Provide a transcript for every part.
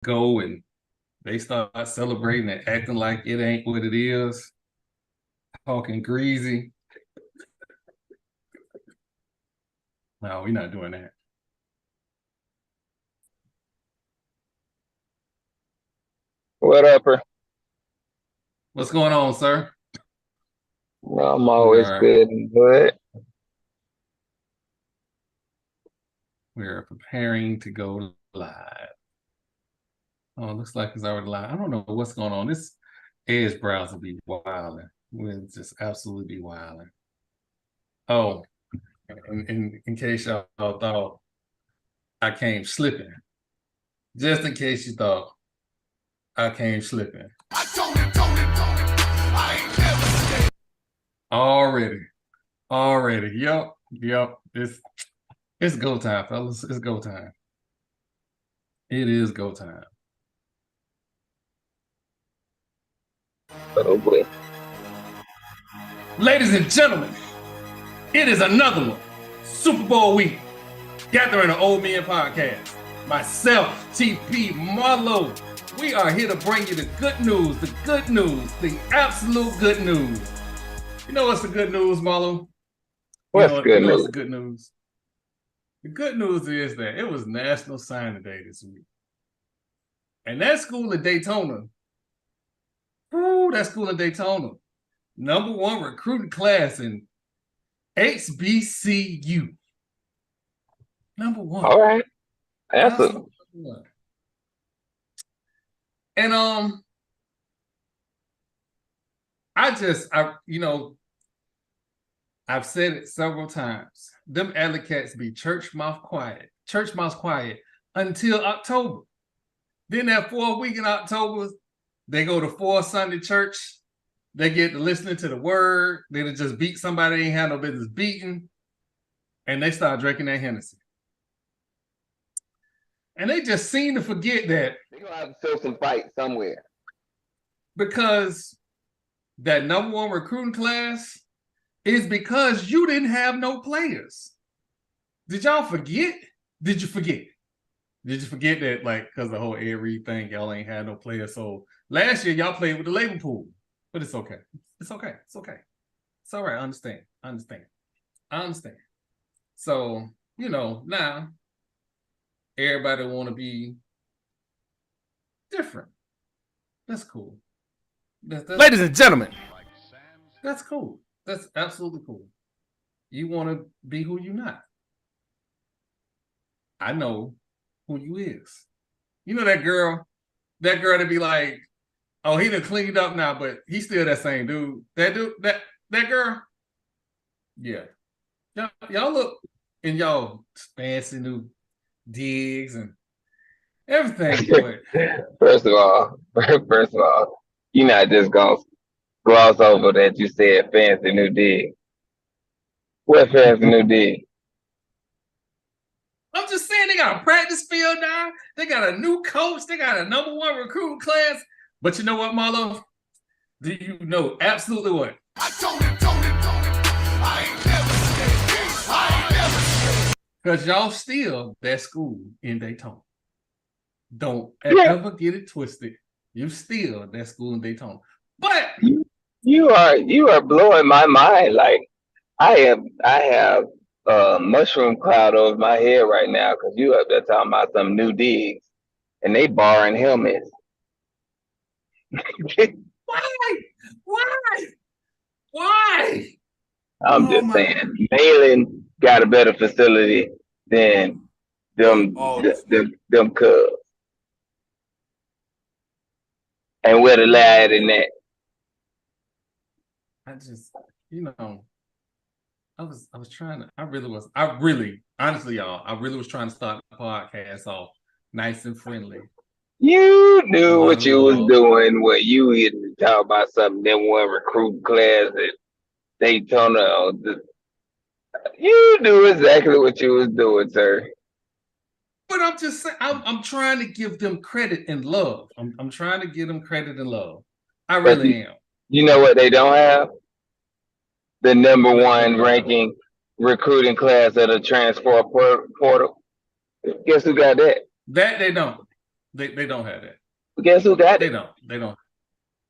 go and they start celebrating and acting like it ain't what it is, talking greasy. No, we're not doing that. What up, her? What's going on, sir? Well, I'm We always are good and good. we are preparing to go live. Oh, it looks like it's already live. I don't know what's going on. This Edge browser be wilding. We'll just absolutely be wilding. Oh, in case y'all thought I came slipping, just in case you thought I came slipping. I ain't never already. Yep. It's go time, fellas. It's go time. It is go time. Oh boy. Ladies and gentlemen, it is another one. Super Bowl week. Gathering an Old Men podcast. Myself, TP Marlowe. We are here to bring you the good news, the absolute good news. You know what's the good news, Marlowe? What's good news? What's the good news? The good news is that it was National Signing Day this week. And that school in Daytona, number one recruiting class in HBCU. Number one. All right. Absolutely. And I've said it several times. Them alley cats be church mouth quiet until October. Then that 4th week in October, they go to 4 Sunday church. They get to listening to the word. They just beat somebody they ain't had no business beating. And they start drinking that Hennessy. And they just seem to forget that they're going to have to show some fight somewhere. Because that number one recruiting class is because you didn't have no players. Did y'all forget? Did you forget? Did you forget that, like, because the whole Ed Reed thing, y'all ain't had no players. So last year, y'all played with the labor pool. But it's okay. It's okay. It's okay. It's all right. I understand. So, now everybody want to be different. That's cool. Ladies and gentlemen, that's cool. That's absolutely cool. You want to be who you not. I know who you is. You know that girl to be like, oh, he done cleaned up now, but he's still that same dude. That girl. Yeah. Y'all look in y'all fancy new digs and everything. First of all, you're not just going to gloss over that you said fancy new dig. What fancy new dig? I'm just saying they got a practice field now. They got a new coach. They got a number one recruiting class. But you know what, Marlo? Do you know absolutely what? I ain't never scared. Because y'all still that school in Daytona. Don't ever get it twisted. You still that school in Daytona. But you are blowing my mind. Like I have a mushroom cloud over my head right now because you up there talking about some new digs and they borrowing helmets. Why? I'm just saying, Malin got a better facility than them Cubs. And where the lad in that? Honestly, y'all, I really was trying to start the podcast off nice and friendly. You knew what you was doing when you had to talk about something. Then one recruit class at Daytona. You knew exactly what you was doing, sir. But I'm just saying, I'm trying to give them credit and love. I'm trying to give them credit and love. I really am. You know what they don't have? The number one ranking recruiting class at a transfer portal. Guess who got that? That they don't. They don't have that. But guess who got They it? don't. They don't.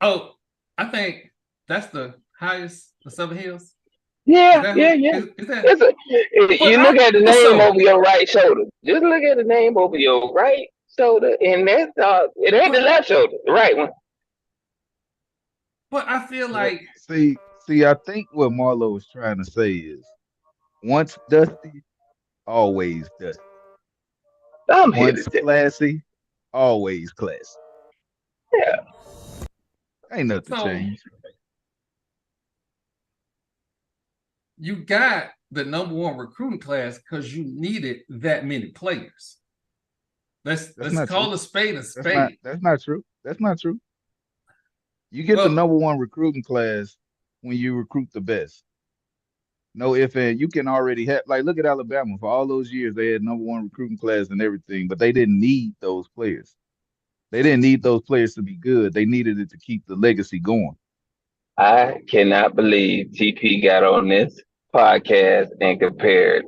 Oh, I think that's the highest the Southern Hills. Is Yeah, that yeah, who? yeah. Is that? But You look at the name also, over your right shoulder. Just look at the name over your right shoulder, and that's it ain't the but left shoulder, the right one. but I feel Well, like see, I think what Marlo was trying to say is once dusty, always dusty. I'm here to Once tell. classy, always classy. Yeah, Ain't nothing so. changed. You got the number one recruiting class because you needed that many players. That's Let's not true. call a spade a spade. That's not true. That's not true. You get the Well, number one recruiting class when you recruit the best. No if and you can already have like look at Alabama. For all those years they had number one recruiting class and everything, but they didn't need those players. They didn't need those players to be good. They needed it to keep the legacy going. I cannot believe TP got on this podcast and compared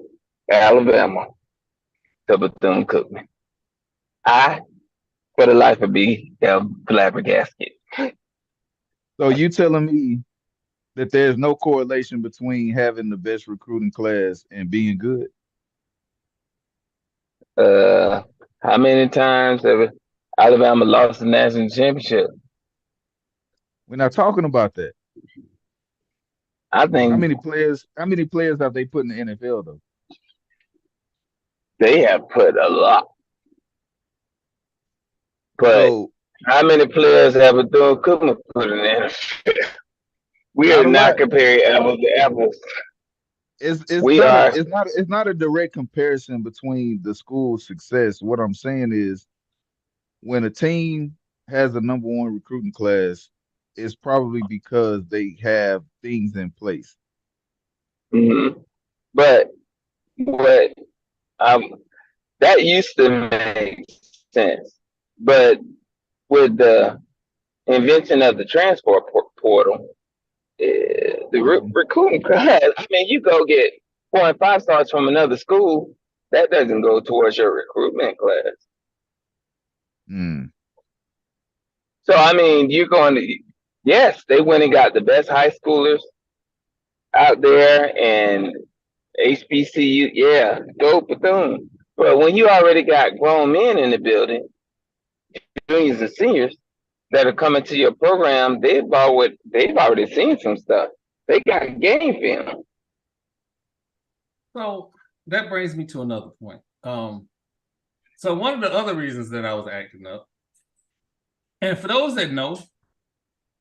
Alabama to Bethune Cookman. I, for the life of me, am flabbergasted. So you telling me that there's no correlation between having the best recruiting class and being good? Uh, how many times have Alabama lost the national championship? We're not talking about that. I think How many players have they put in the NFL though? they have put a lot, but So how many players have Bethune Cookman put in the NFL? We are not a not lot. comparing apples to apples. It's We not a are. it's not a direct comparison between the school's success. What I'm saying is when a team has a number one recruiting class, it's probably because they have things in place. Mm-hmm. But what um, that used to make sense, but with the invention of the transport portal, Mhm. recruiting class. I mean, you go get 4 and 5 stars from another school. That doesn't go towards your recruitment class. Mm. So I mean, you're going to yes, they went and got the best high schoolers out there and HBCU. Yeah, go Bethune. But when you already got grown men in the building, juniors and seniors that are coming to your program, they've already seen some stuff. They got game film. so that brings me to another point. So one of the other reasons that I was acting up, and for those that know,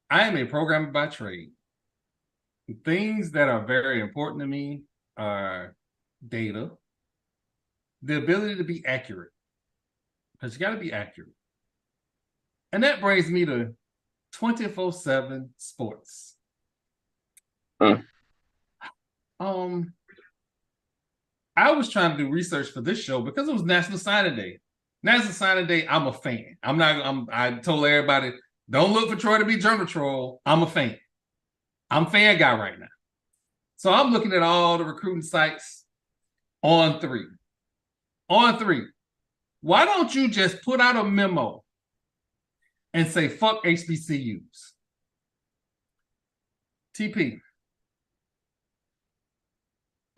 I am a programmer by trade. Things that are very important to me are data, the ability to be accurate, because you got to be accurate. And that brings me to 24/7 sports. Hmm. I was trying to do research for this show because it was National Signing Day. National Signing Day, I'm a fan. I told everybody, don't look for Troy to be Journal Troll. I'm a fan. I'm fan guy right now. So I'm looking at all the recruiting sites on three. On three. Why don't you just put out a memo and say, fuck HBCUs? TP.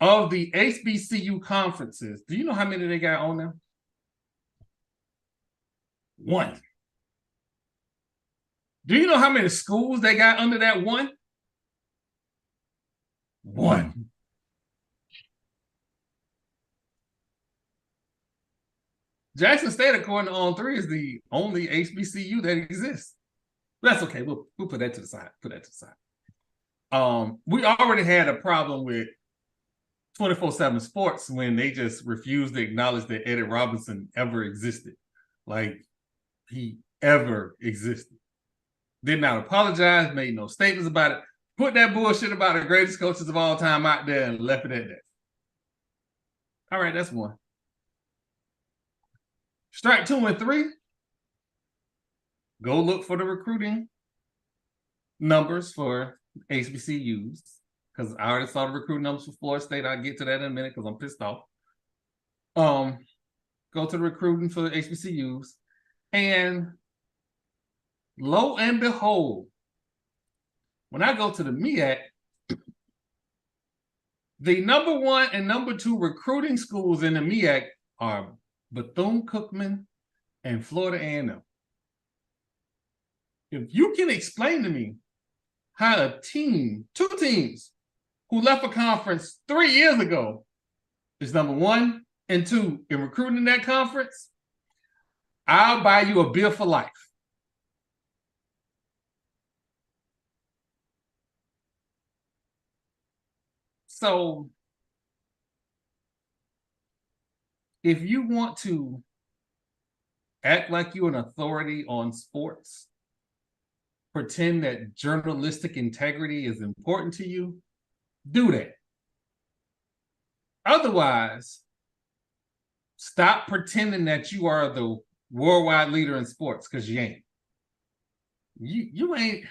Of the HBCU conferences, do you know how many they got on them? One. Do you know how many schools they got under that one? One. Jackson State, according to On 3, is the only HBCU that exists. That's okay. We'll put that to the side. Put that to the side. We already had a problem with 24/7 Sports when they just refused to acknowledge that Eddie Robinson ever existed. Like, he ever existed. Did not apologize, made no statements about it, put that bullshit about the greatest coaches of all time out there and left it at that. All right, that's one. Strike 2 and 3. Go look for the recruiting numbers for HBCUs because I already saw the recruiting numbers for Florida State. I'll get to that in a minute because I'm pissed off. Go to the recruiting for the HBCUs And lo and behold, when I go to the MEAC, the number 1 and number 2 recruiting schools in the MEAC are Bethune-Cookman and Florida A&M. If you can explain to me how a team, 2 teams, who left a conference 3 years ago is number 1 and 2 in recruiting in that conference, I'll buy you a beer for life. So if you want to act like you're an authority on sports, pretend that journalistic integrity is important to you, do that. Otherwise, stop pretending that you are the worldwide leader in sports, because you ain't. You ain't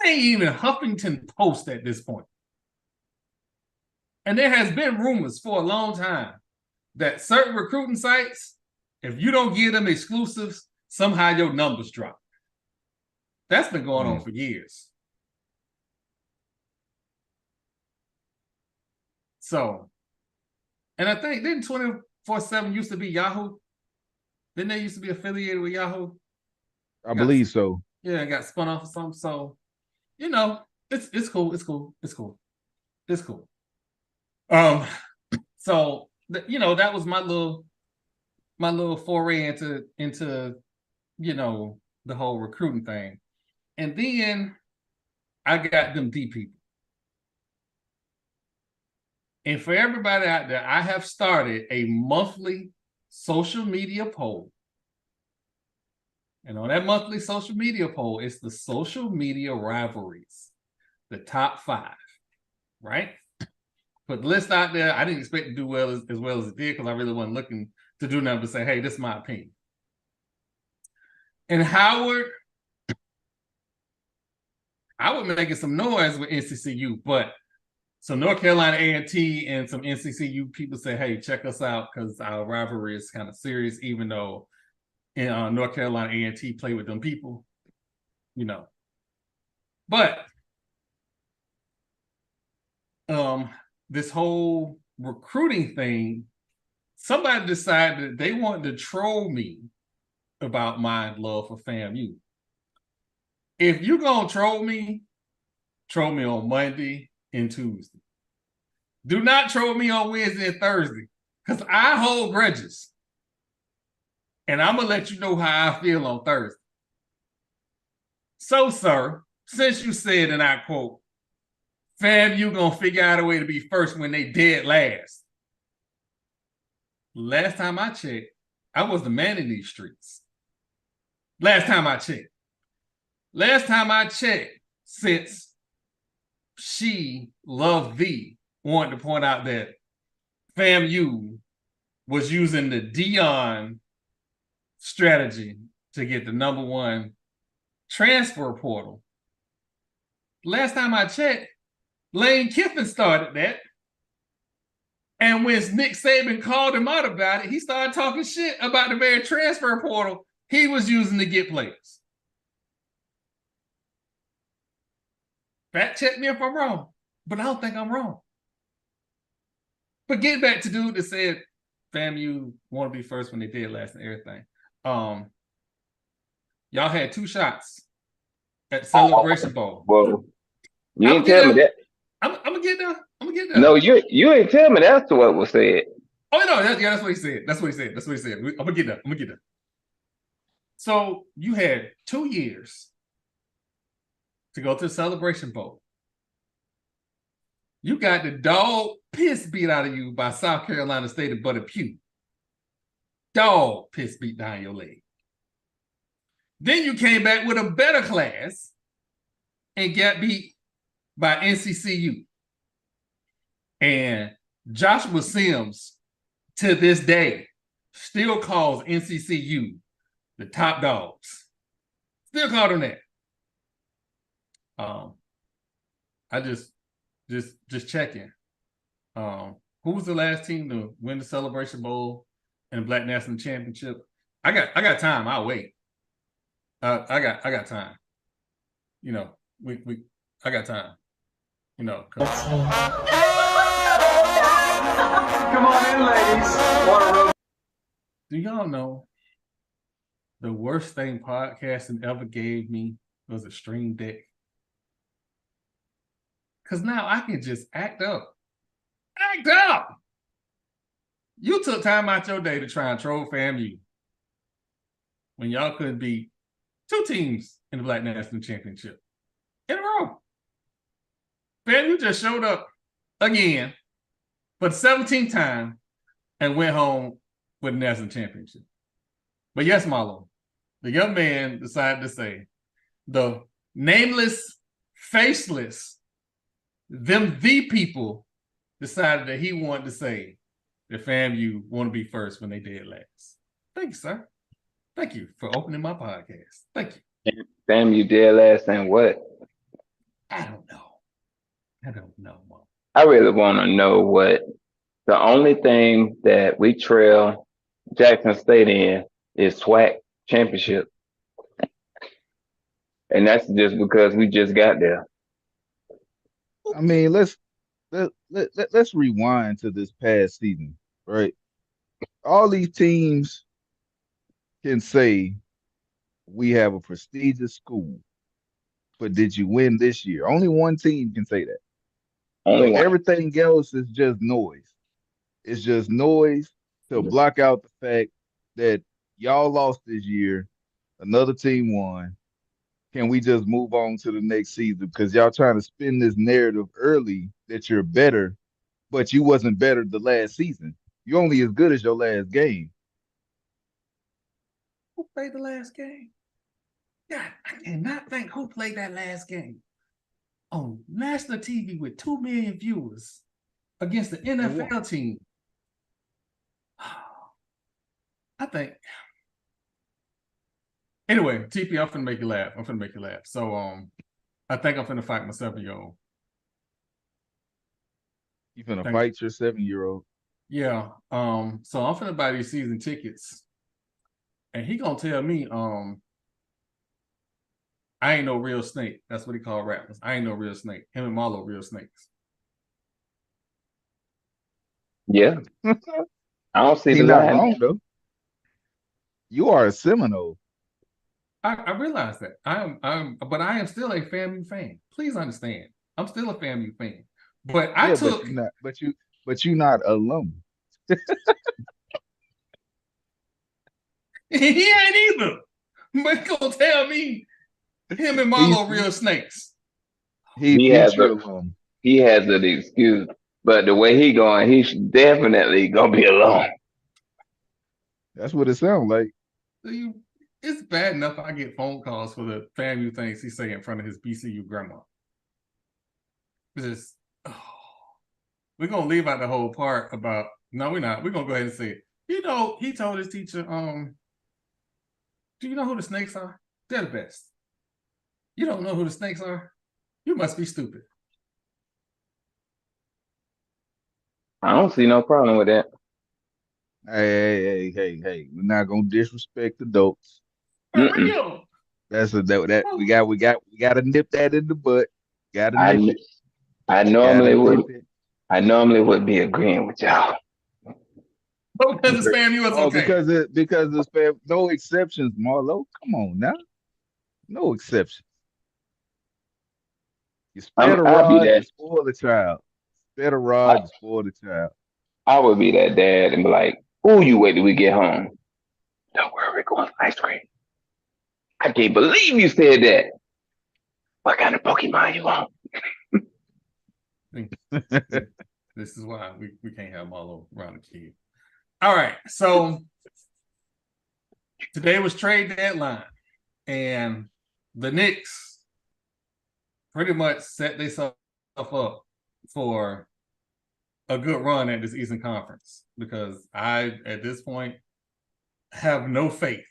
even Huffington Post at this point. And there has been rumors for a long time that certain recruiting sites, if you don't give them exclusives, somehow your numbers drop. That's been going on for years. So, and I think, didn't 24/7 used to be Yahoo? Didn't they used to be affiliated with Yahoo? I believe so. Yeah, it got spun off or something. So, you know, it's cool. It's cool. It's cool. It's cool. So you know, that was my little foray into you know, the whole recruiting thing. And then I got them D people. And for everybody out there, I have started a monthly social media poll. And on that monthly social media poll, it's the social media rivalries, the top 5, right? Put the list out there. I didn't expect to do well as it did, because I really wasn't looking to do nothing but say, hey, this is my opinion. And Howard making some noise with NCCU, but some North Carolina A&T and some NCCU people say, hey, check us out, because our rivalry is kind of serious, even though in North Carolina A&T play with them people, you know. But this whole recruiting thing, somebody decided that they wanted to troll me about my love for FAMU. If you're going to troll me on Monday and Tuesday. Do not troll me on Wednesday and Thursday, because I hold grudges. And I'm going to let you know how I feel on Thursday. So, sir, since you said, and I quote, FAMU going to figure out a way to be first when they dead last. Last time I checked, I was the man in these streets. Last time I checked. Last time I checked, since she loved thee, wanted to point out that FAMU was using the Dion strategy to get the number 1 transfer portal. Last time I checked, Lane Kiffin started that. And when Nick Saban called him out about it, he started talking shit about the very transfer portal he was using to get players. Fact check me if I'm wrong, but I don't think I'm wrong. But get back to dude that said FAMU want to be first when they did last and everything. Y'all had 2 shots at the Celebration Bowl. Well, you didn't tell me that. I'm gonna get there. No, you ain't tell me that's what was said. Oh no, that's what he said. That's what he said. I'm gonna get there. So you had 2 years to go to the Celebration Bowl. You got the dog piss beat out of you by South Carolina State and Buddy Pugh. Dog piss beat down your leg. Then you came back with a better class and got beat by NCCU. And Joshua Sims, to this day, still calls NCCU the top dogs. Still call them that. I just checking. Who was the last team to win the Celebration Bowl and the Black National Championship? I got time. I'll wait. I got time. You know, I got time. You know, come on in, ladies. Do y'all know the worst thing podcasting ever gave me was a Stream Deck? Because now I can just act up. Act up! You took time out your day to try and troll FAMU when y'all couldn't beat 2 teams in the Black National Championship in a row. FAMU just showed up again for the 17th time and went home with the national championship. But yes, Marlo, the young man decided to say the nameless, faceless, the people decided that he wanted to say that FAMU want to be first when they dead last. Thank you, sir. Thank you for opening my podcast. Thank you. FAMU dead last and what? I don't know. Mom. I really want to know what the only thing that we trail Jackson State in is SWAC championship. And that's just because we just got there. I mean, let's rewind to this past season, right? All these teams can say we have a prestigious school, but did you win this year? Only one team can say that. Only one. Everything else is just noise. It's just noise to block out the fact that y'all lost this year, another team won. Can we just move on to the next season? Because y'all trying to spin this narrative early that you're better, but you wasn't better the last season. You're only as good as your last game. Who played the last game? God, I cannot think who played that last game on national TV with 2 million viewers against the NFL team. I think. Anyway, TP, I'm finna make you laugh. So, I think I'm finna fight my 7-year-old. You finna fight your 7-year-old? Yeah. So I'm finna buy these season tickets, and he gonna tell me, I ain't no real snake. That's what he called rappers. I ain't no real snake. Him and Marlo real snakes. Yeah. I don't see He the not line. wrong though. You are a Seminole. I realize that. But I am still a FAMU fan. Please understand. I'm still a FAMU fan. But but you're not alone. He ain't either. But he gonna tell me him and Marlo real snakes. He has an excuse, but the way he going, he's definitely gonna be alone. That's what it sounds like. It's bad enough I get phone calls for the FAMU things he say in front of his BCU grandma. We're gonna leave out the whole part about no, we're not. We're gonna go ahead and say it. You know, he told his teacher, do you know who the snakes are? They're the best. You don't know who the snakes are? You must be stupid. I don't see no problem with that. Hey, we're not gonna disrespect adults. For real. We gotta nip that in the butt. I normally would be agreeing with y'all. Because it's FAMU, it's okay. Because it's FAMU. No exceptions, Marlo. Come on now. No exceptions. You spare the rod, you spoil the child. Spare the rod, you spoil the child. I would be that dad and be like, "Oh, you wait till we get home. Don't worry, we're going for ice cream. I can't believe you said that. What kind of Pokemon you want?" This is why we can't have Marlo around the kid. All right, so today was trade deadline, and the Knicks pretty much set themselves up for a good run at this Eastern Conference because I, at this point, have no faith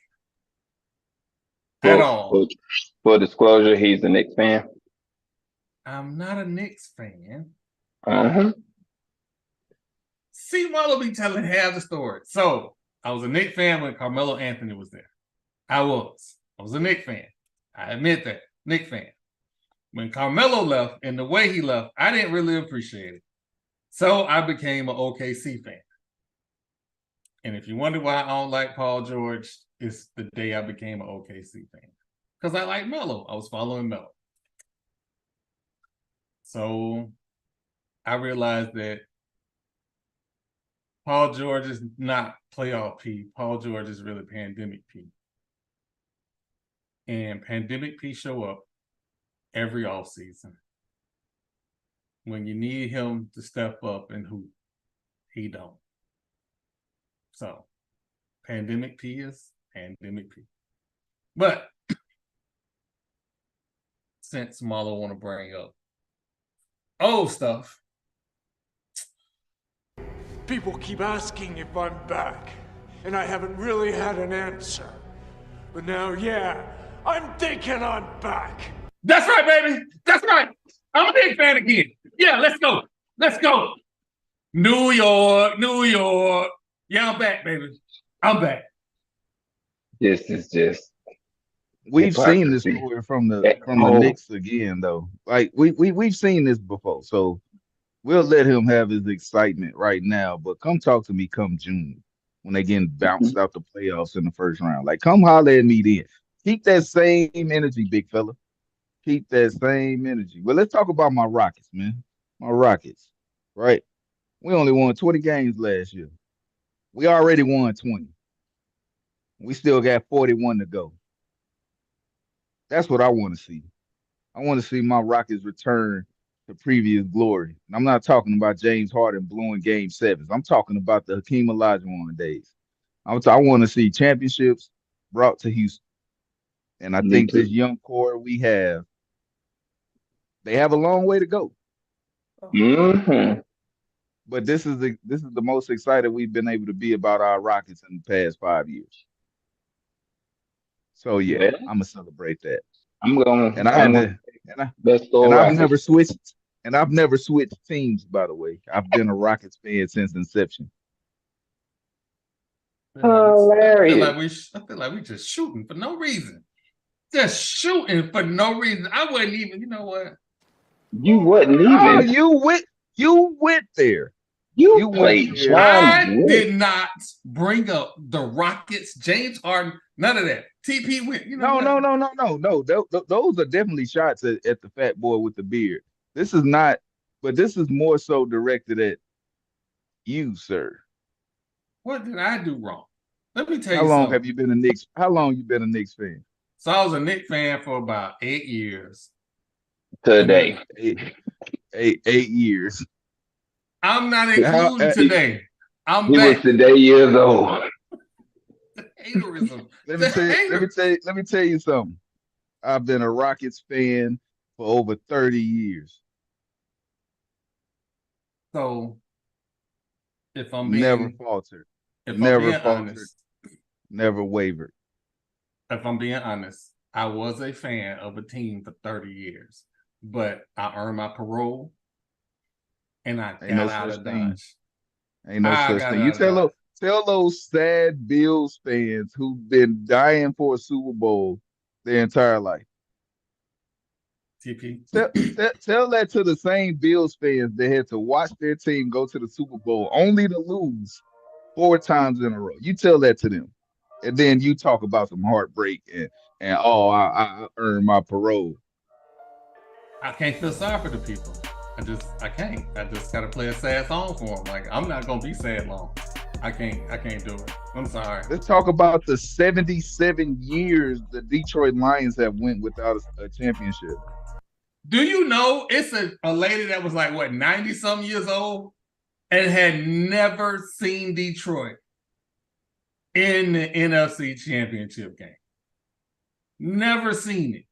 at all. For disclosure, he's a Knicks fan. I'm not a Knicks fan. Uh-huh. See, Marlo be telling half the story. So I was a Knicks fan when Carmelo Anthony was there. I was a Knicks fan. I admit that. Knicks fan. When Carmelo left and the way he left, I didn't really appreciate it. So I became an OKC fan. And if you wonder why I don't like Paul George, it's the day I became an OKC fan. Because I like Melo. I was following Melo. So I realized that Paul George is not playoff P. Paul George is really pandemic P. And pandemic P show up every offseason. When you need him to step up and hoop, he don't. So, pandemic P is pandemic P. But since Marlo want to bring up old stuff, people keep asking if I'm back, and I haven't really had an answer. But now, yeah, I'm thinking I'm back. That's right, baby. That's right. I'm a big fan again. Yeah, let's go. Let's go. New York, New York. Yeah, I'm back, baby. I'm back. This is just We've seen this hypocrisy. story from the Knicks again, though. Like we've seen this before, so we'll let him have his excitement right now. But come talk to me come June when they getting bounced out the playoffs in the first round. Like, come holler at me then. Keep that same energy, big fella. Keep that same energy. Well, let's talk about my Rockets, man. My Rockets, right? We only won 20 games last year. We already won 20. We still got 41 to go. That's what I want to see. I want to see my Rockets return to previous glory. And I'm not talking about James Harden blowing game sevens. I'm talking about the Hakeem Olajuwon days. I want to see championships brought to Houston. And I think this young core we have, they have a long way to go. Mm-hmm. But this is the most excited we've been able to be about our Rockets in the past 5 years. So yeah, I'm gonna celebrate that. I've never switched teams, by the way. I've been a Rockets fan since inception. Hilarious. I feel like we just shooting for no reason. Just shooting for no reason. I wasn't even, you know what? You wasn't even. Oh, you went there. You played John. I did not bring up the Rockets, James Harden, none of that. TP went, you know. No. Those are definitely shots at the fat boy with the beard. This is not, but this is more so directed at you, sir. What did I do wrong? Let me tell you something. How long you been a Knicks fan? So I was a Knicks fan for about 8 years. Today. 8 years. I'm not including today. I'm he back. Was today years old. Haterism. Let me tell you something. I've been a Rockets fan for over 30 years. So if I'm being never faltered. Never wavered. If I'm being honest, I was a fan of a team for 30 years, but I earned my parole and I got out of Dodge. Ain't no such thing. You tell those sad Bills fans who've been dying for a Super Bowl their entire life. TP. Tell that to the same Bills fans that had to watch their team go to the Super Bowl only to lose 4 times in a row. You tell that to them. And then you talk about some heartbreak and I earned my parole. I can't feel sorry for the people. I can't. I just gotta play a sad song for them. Like, I'm not gonna be sad long. I can't do it. I'm sorry. Let's talk about the 77 years the Detroit Lions have went without a championship. Do you know it's a lady that was like, what, 90-some years old and had never seen Detroit in the NFC Championship game? Never seen it.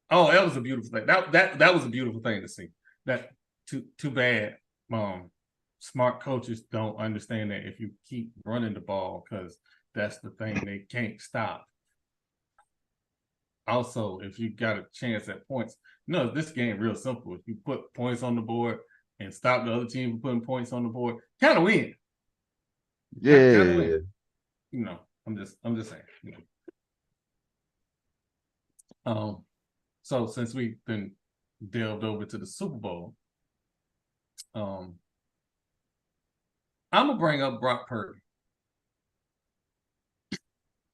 Oh, that was a beautiful thing. That was a beautiful thing to see. That too bad. Smart coaches don't understand that if you keep running the ball, because that's the thing they can't stop. Also, if you got a chance at points, this game real simple. If you put points on the board and stop the other team from putting points on the board, kind of win. Yeah. You know, I'm just saying. You know. So since we've been delved over to the Super Bowl, I'm gonna bring up Brock Purdy,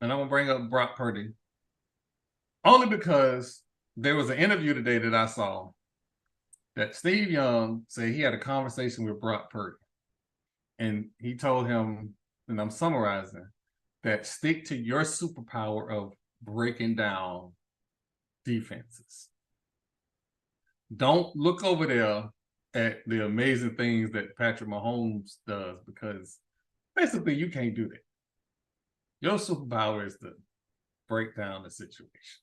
and I'm gonna bring up Brock Purdy only because there was an interview today that I saw that Steve Young said he had a conversation with Brock Purdy, and he told him, and I'm summarizing, that stick to your superpower of breaking down defenses. Don't look over there at the amazing things that Patrick Mahomes does, because basically you can't do that. Your superpower is to break down the situation.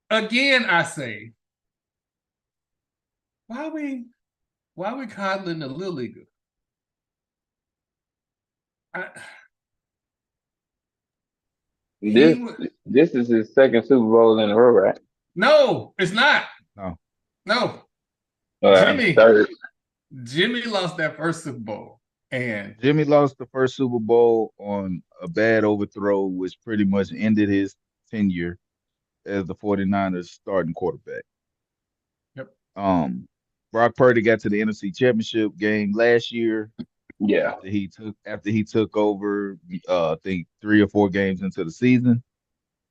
Again, I say, why are we coddling the little leaguer? This is his second Super Bowl in a row, right? No, it's not. No. Third. Jimmy lost that first Super Bowl. And Jimmy lost the first Super Bowl on a bad overthrow, which pretty much ended his tenure as the 49ers starting quarterback. Yep. Brock Purdy got to the NFC Championship game last year. Yeah. After he took over, I think 3 or 4 games into the season.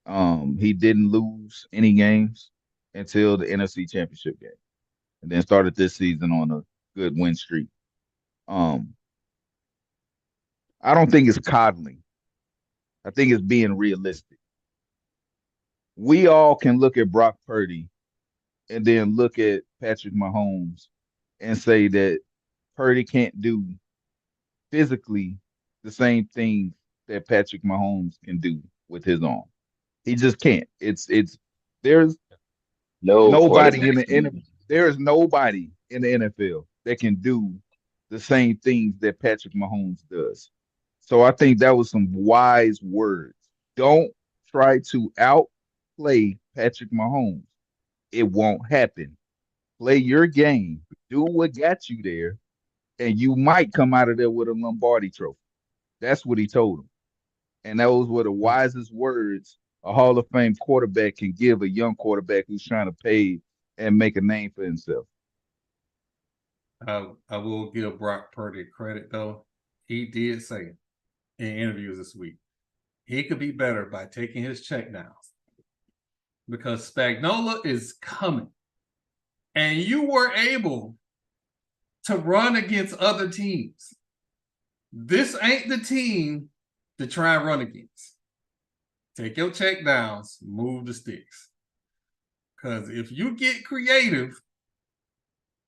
He didn't lose any games until the NFC Championship game, and then started this season on a good win streak. I don't think it's coddling. I think it's being realistic. We all can look at Brock Purdy and then look at Patrick Mahomes and say that Purdy can't do physically the same things that Patrick Mahomes can do with his arm. He just can't. There's nobody in the there is nobody in the NFL that can do the same things that Patrick Mahomes does. So I think that was some wise words. Don't try to outplay Patrick Mahomes. It won't happen. Play your game. Do what got you there, and you might come out of there with a Lombardi trophy. That's what he told him. And those were the wisest words a Hall of Fame quarterback can give a young quarterback who's trying to pay and make a name for himself. I will give Brock Purdy credit, though. He did say in interviews this week he could be better by taking his check downs, because Spagnuolo is coming, and you were able to run against other teams. This ain't the team to try and run against. Take your check downs, move the sticks. Because if you get creative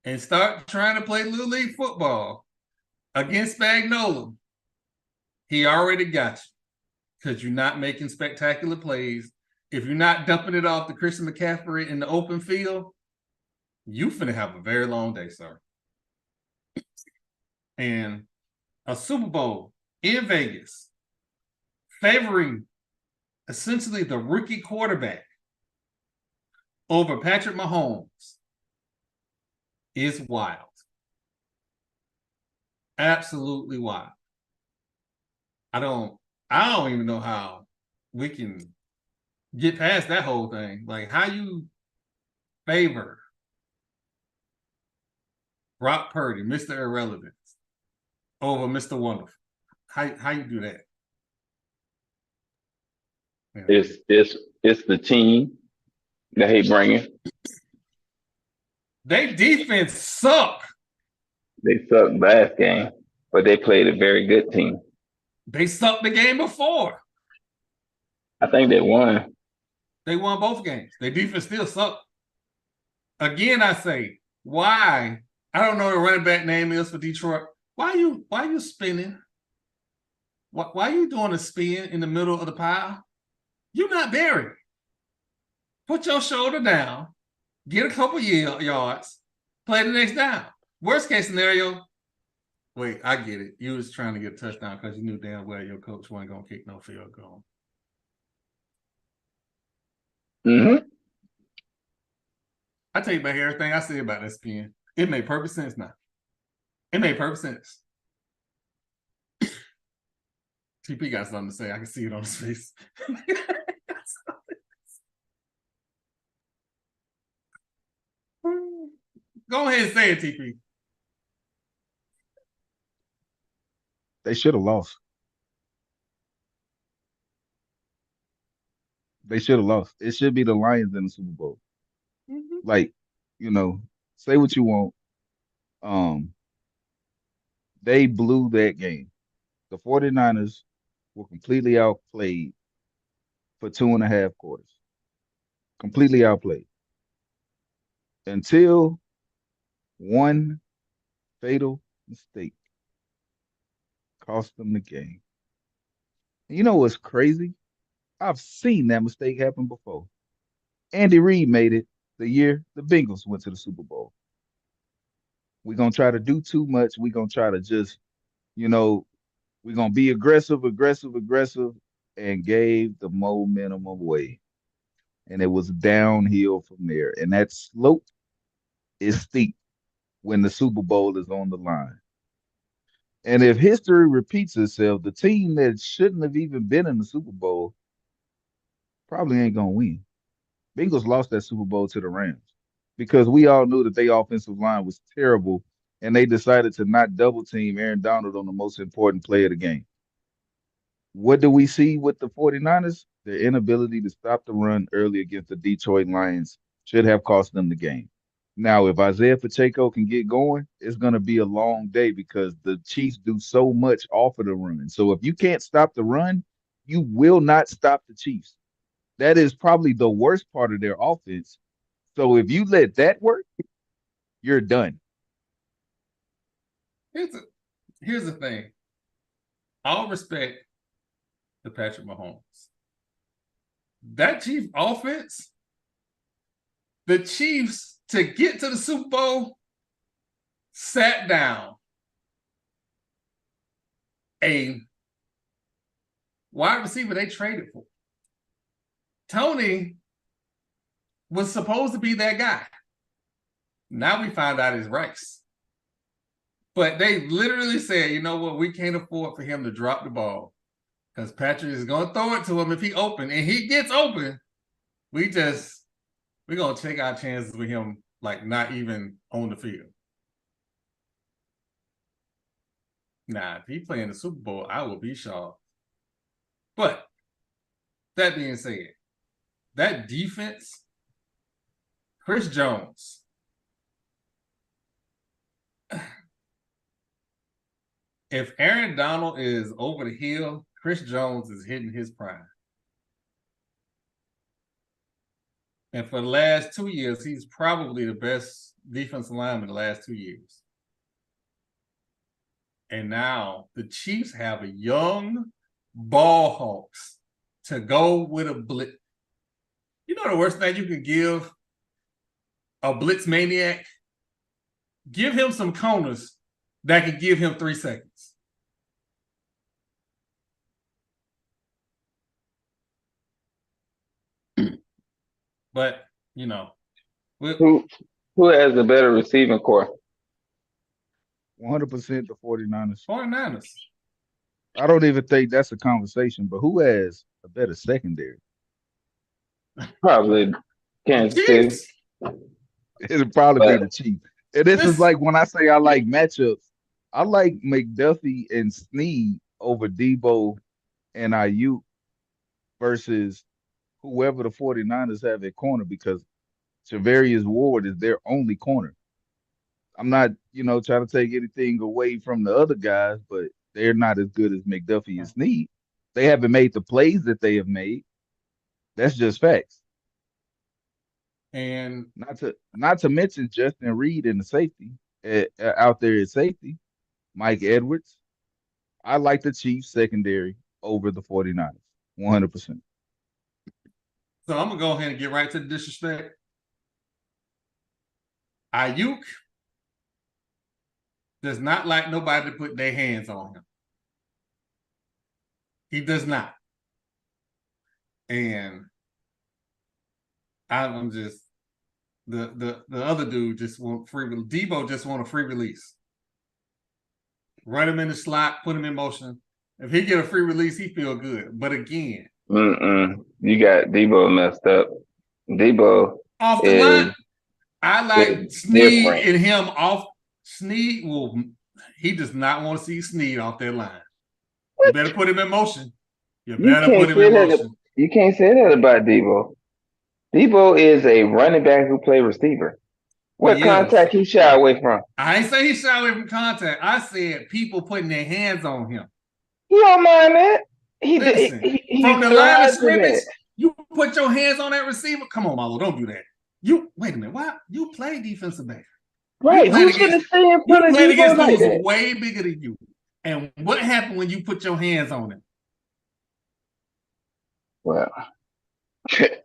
and start trying to play Little League football against Spagnuolo, he already got you, because you're not making spectacular plays. If you're not dumping it off to Christian McCaffrey in the open field, you finna have a very long day, sir. And a Super Bowl in Vegas favoring essentially the rookie quarterback over Patrick Mahomes is wild. Absolutely wild. I don't even know how we can get past that whole thing. Like, how you favor Brock Purdy, Mr. Irrelevance, over Mr. Wonderful. How you do that? Yeah. It's the team that he bringing. They defense suck. They sucked last game, but they played a very good team. They sucked the game before. I think they won. They won both games. Their defense still sucked. Again, I say, why? I don't know what the running back name is for Detroit. Why you spinning? Why are you doing a spin in the middle of the pile? You're not buried. Put your shoulder down, get a couple yards, play the next down. Worst case scenario, wait, I get it. You was trying to get a touchdown because you knew damn well your coach wasn't going to kick no field goal. Mm-hmm. I tell you about everything I say about that spin. It made perfect sense now. It made perfect sense. TP got something to say. I can see it on his face. Go ahead and say it, TP. They should have lost. They should have lost. It should be the Lions in the Super Bowl. Mm-hmm. Like, say what you want. Um, they blew that game. The 49ers were completely outplayed for 2.5 quarters. Completely outplayed. Until one fatal mistake cost them the game. And you know what's crazy? I've seen that mistake happen before. Andy Reid made it the year the Bengals went to the Super Bowl. We're going to try to do too much. We're going to try to just, we're going to be aggressive, and gave the momentum away. And it was downhill from there. And that slope is steep when the Super Bowl is on the line. And if history repeats itself, the team that shouldn't have even been in the Super Bowl probably ain't going to win. Bengals lost that Super Bowl to the Rams because we all knew that their offensive line was terrible, and they decided to not double team Aaron Donald on the most important play of the game. What do we see with the 49ers? Their inability to stop the run early against the Detroit Lions should have cost them the game. Now, if Isaiah Pacheco can get going, it's going to be a long day because the Chiefs do so much off of the run. So if you can't stop the run, you will not stop the Chiefs. That is probably the worst part of their offense. So if you let that work, you're done. Here's the thing. All respect to Patrick Mahomes. That Chiefs offense, the Chiefs, to get to the Super Bowl, sat down a wide receiver they traded for. Tony was supposed to be that guy. Now we find out it's Rice. But they literally said, you know what, we can't afford for him to drop the ball because Patrick is going to throw it to him if he open. And he gets open, we're going to take our chances with him, like not even on the field. Nah, if he play in the Super Bowl, I will be shocked. But that being said, that defense, Chris Jones, if Aaron Donald is over the hill, Chris Jones is hitting his prime. And for the last 2 years, he's probably the best defensive lineman the last 2 years. And now the Chiefs have a young ball hawks to go with a blitz. You know the worst thing you can give a blitz maniac? Give him some corners that can give him 3 seconds. But, who has the better receiving core? 100% the 49ers. 49ers. I don't even think that's a conversation, but who has a better secondary? Probably Kansas City. It'll probably be the Chiefs. And this is like when I say I like matchups, I like McDuffie and Snead over Debo and Ayuk versus whoever the 49ers have at corner because Charvarius Ward is their only corner. I'm not, trying to take anything away from the other guys, but they're not as good as McDuffie and Snead. They haven't made the plays that they have made. That's just facts. And not to mention Justin Reed in the safety out there at safety, Mike Edwards. I like the Chiefs secondary over the 49ers, 100%. So I'm going to go ahead and get right to the disrespect. Ayuk does not like nobody to put their hands on him. He does not. And I'm just the other dude just want free. Debo just want a free release. run him in the slot, put him in motion. If he get a free release, he feel good. But again, you got Debo messed up. Debo off the is, line, I like Snead different. and him off. Snead he does not want to see Snead off that line. You better put him in motion. You better put him in motion. You can't say that about Debo. Debo is a running back who play receiver. What contact he shy away from? I ain't say he shy away from contact. I said people putting their hands on him. You don't mind that? Listen, from the line of scrimmage, you put your hands on that receiver. Come on, Marlo, don't do that. You wait a minute. Why you play defensive back? Right? Who's gonna stay in front of Debo against like dudes way bigger than you. And what happened when you put your hands on him? Well, here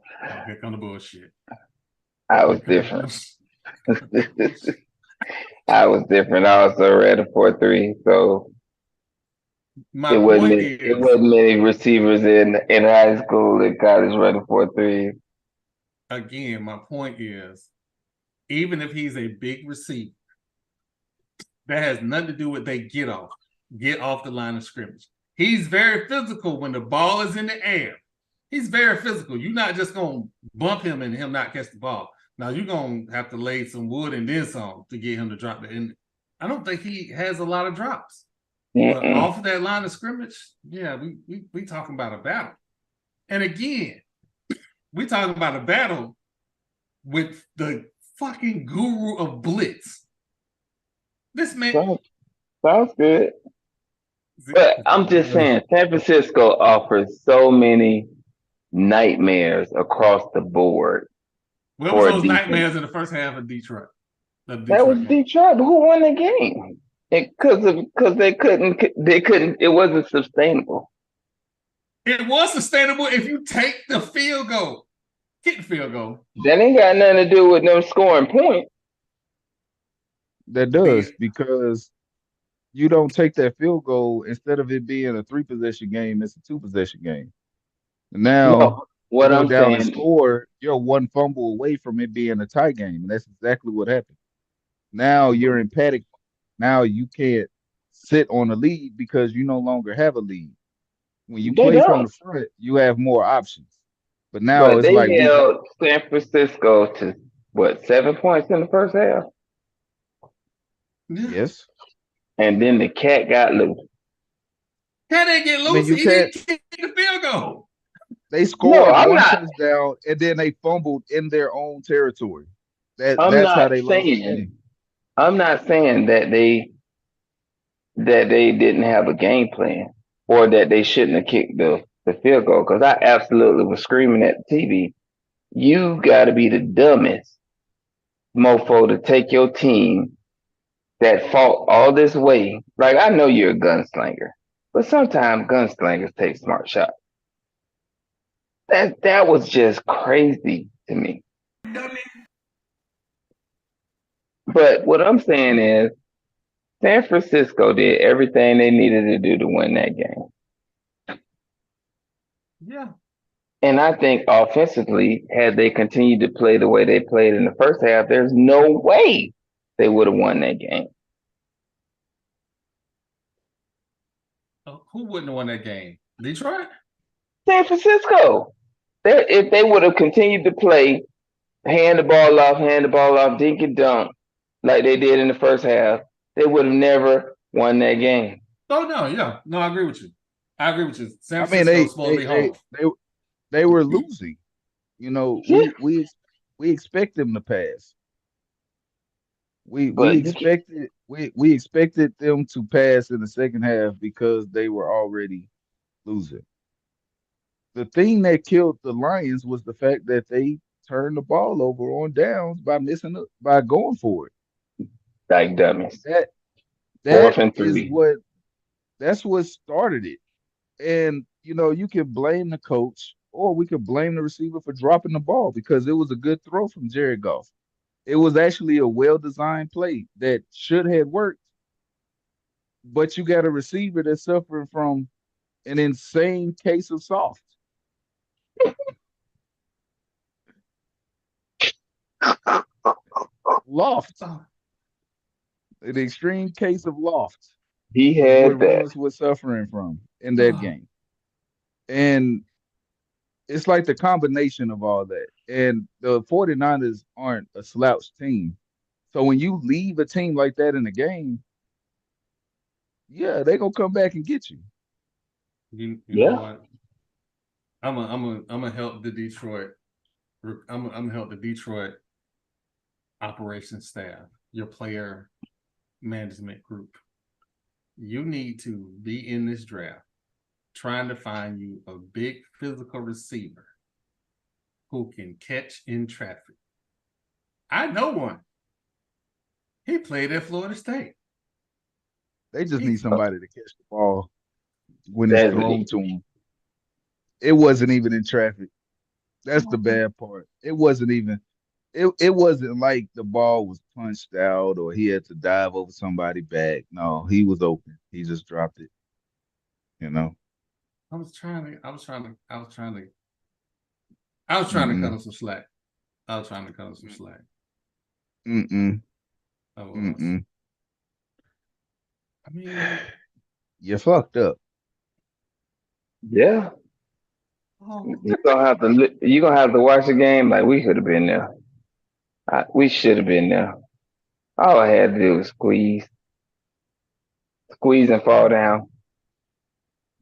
come the bullshit. I was different. I was different. I also ran a 4.3, so it wasn't many receivers in high school and college running 4.3. Again, my point is, even if he's a big receiver, that has nothing to do with they get off the line of scrimmage. He's very physical when the ball is in the air. He's very physical. You're not just going to bump him and him not catch the ball. Now, you're going to have to lay some wood and then some to get him to drop it. And I don't think he has a lot of drops. But off of that line of scrimmage, yeah, we talking about a battle. And again, we talking about a battle with the fucking guru of blitz. This man... Sounds good. But I'm just saying, San Francisco offers so many nightmares across the board. What was those nightmares in the first half of Detroit? That was Detroit. But who won the game? Because they couldn't. It wasn't sustainable. It was sustainable if you take the field goal. Kick the field goal. That ain't got nothing to do with them scoring points. That does, because you don't take that field goal, instead of it being a 3-possession game, it's a 2-possession game. Now, what I'm down saying, and score, you're one fumble away from it being a tie game, and that's exactly what happened. Now you're in panic. Now you can't sit on a lead because you no longer have a lead. When you play from the front, you have more options. But now it's like they held San Francisco to what, 7 points in the first half? Yes. And then the cat got loose. Cat didn't get loose. He didn't kick the field goal. They scored one touchdown and then they fumbled in their own territory. That's how they lost the game. I'm not saying that they didn't have a game plan or that they shouldn't have kicked the field goal, because I absolutely was screaming at the TV. You got to be the dumbest mofo to take your team that fought all this way. Like, I know you're a gunslinger, but sometimes gunslingers take smart shots. That was just crazy to me. But what I'm saying is, San Francisco did everything they needed to do to win that game. Yeah. And I think offensively, had they continued to play the way they played in the first half, there's no way they would have won that game. Who wouldn't have won that game? Detroit? San Francisco. If they would have continued to play, hand the ball off, dink and dunk, like they did in the first half, they would have never won that game. Oh, no, yeah. No, I agree with you. San Francisco's supposed to be home. They were losing. You know, we expect them to pass. We expected them to pass in the second half because they were already losing. The thing that killed the Lions was the fact that they turned the ball over on downs by going for it. Like dummies. That's what started it. And you know, you can blame the coach or we could blame the receiver for dropping the ball, because it was a good throw from Jared Goff. It was actually a well-designed play that should have worked. But you got a receiver that's suffering from an insane case of soft. Loft. An extreme case of loft. He is what had that. Reynolds was suffering from in that game. And it's like the combination of all that. And the 49ers aren't a slouch team. So when you leave a team like that in the game, yeah, they gonna come back and get you. You know Yeah. what? I'm gonna help the Detroit. I'm gonna help the Detroit operations staff, your player management group. You need to be in this draft trying to find you a big physical receiver who can catch in traffic. I know one. He played at Florida State. They just need somebody to catch the ball when it's That's thrown it. to them. It wasn't even in traffic. That's the bad part. It wasn't even. It wasn't like the ball was punched out or he had to dive over somebody's back. No, he was open. He just dropped it. You know. I was trying to cut Mm-mm. him some slack. I was trying to cut him some slack. Mm-mm. I was. Mm-mm. I mean, You fucked up. Yeah. oh, You're gonna have to watch the game like we could have been there. We should have been there. All I had to do was squeeze and fall down.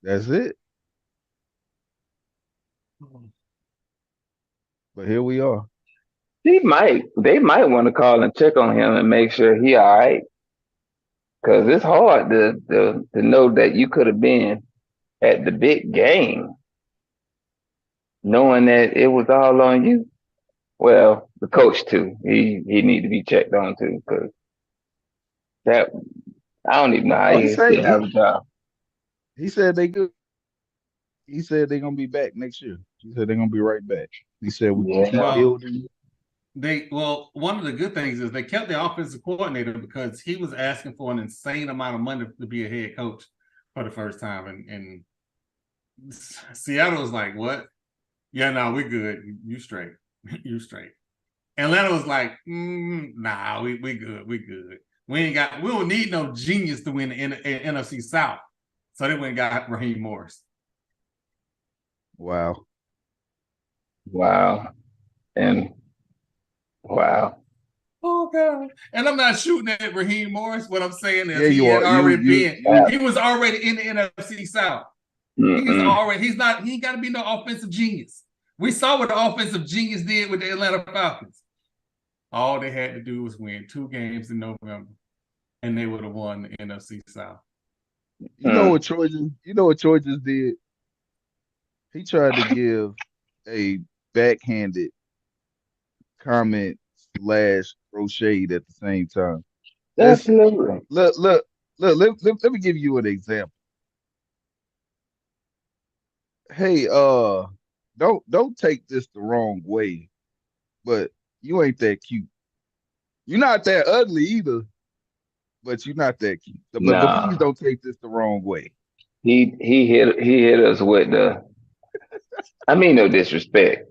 That's it. But here we are. They might want to call and check on him and make sure he all right. Cause it's hard to know that you could have been at the big game, knowing that it was all on you. Well, the coach too. He need to be checked on too, cause that I don't even know how Oh, he still have a job. he said they good. He said they're gonna be back next year. He said they're gonna be right back. He said we're gonna keep Yeah. building. one of the good things is they kept the offensive coordinator because he was asking for an insane amount of money to be a head coach for the first time, and Seattle was like, "What? Yeah, no, we good. You straight. You straight." Atlanta was like, "Nah, we good. We good. We don't need no genius to win the NFC South." So they went and got Raheem Morris. Wow. And wow. Oh God! And I'm not shooting at Raheem Morris. What I'm saying is Yeah, you are. he was already in the NFC South. He's not. He ain't got to be no offensive genius. We saw what the offensive genius did with the Atlanta Falcons. All they had to do was win 2 games in November, and they would have won the NFC South. You know what Troy just did? He tried to give a backhanded comment / throw shade at the same time. Absolutely. Look, let me give you an example. Hey, don't take this the wrong way, but you ain't that cute. You're not that ugly either, but you're not that cute. But please don't take this the wrong way. He hit us with the I mean no disrespect.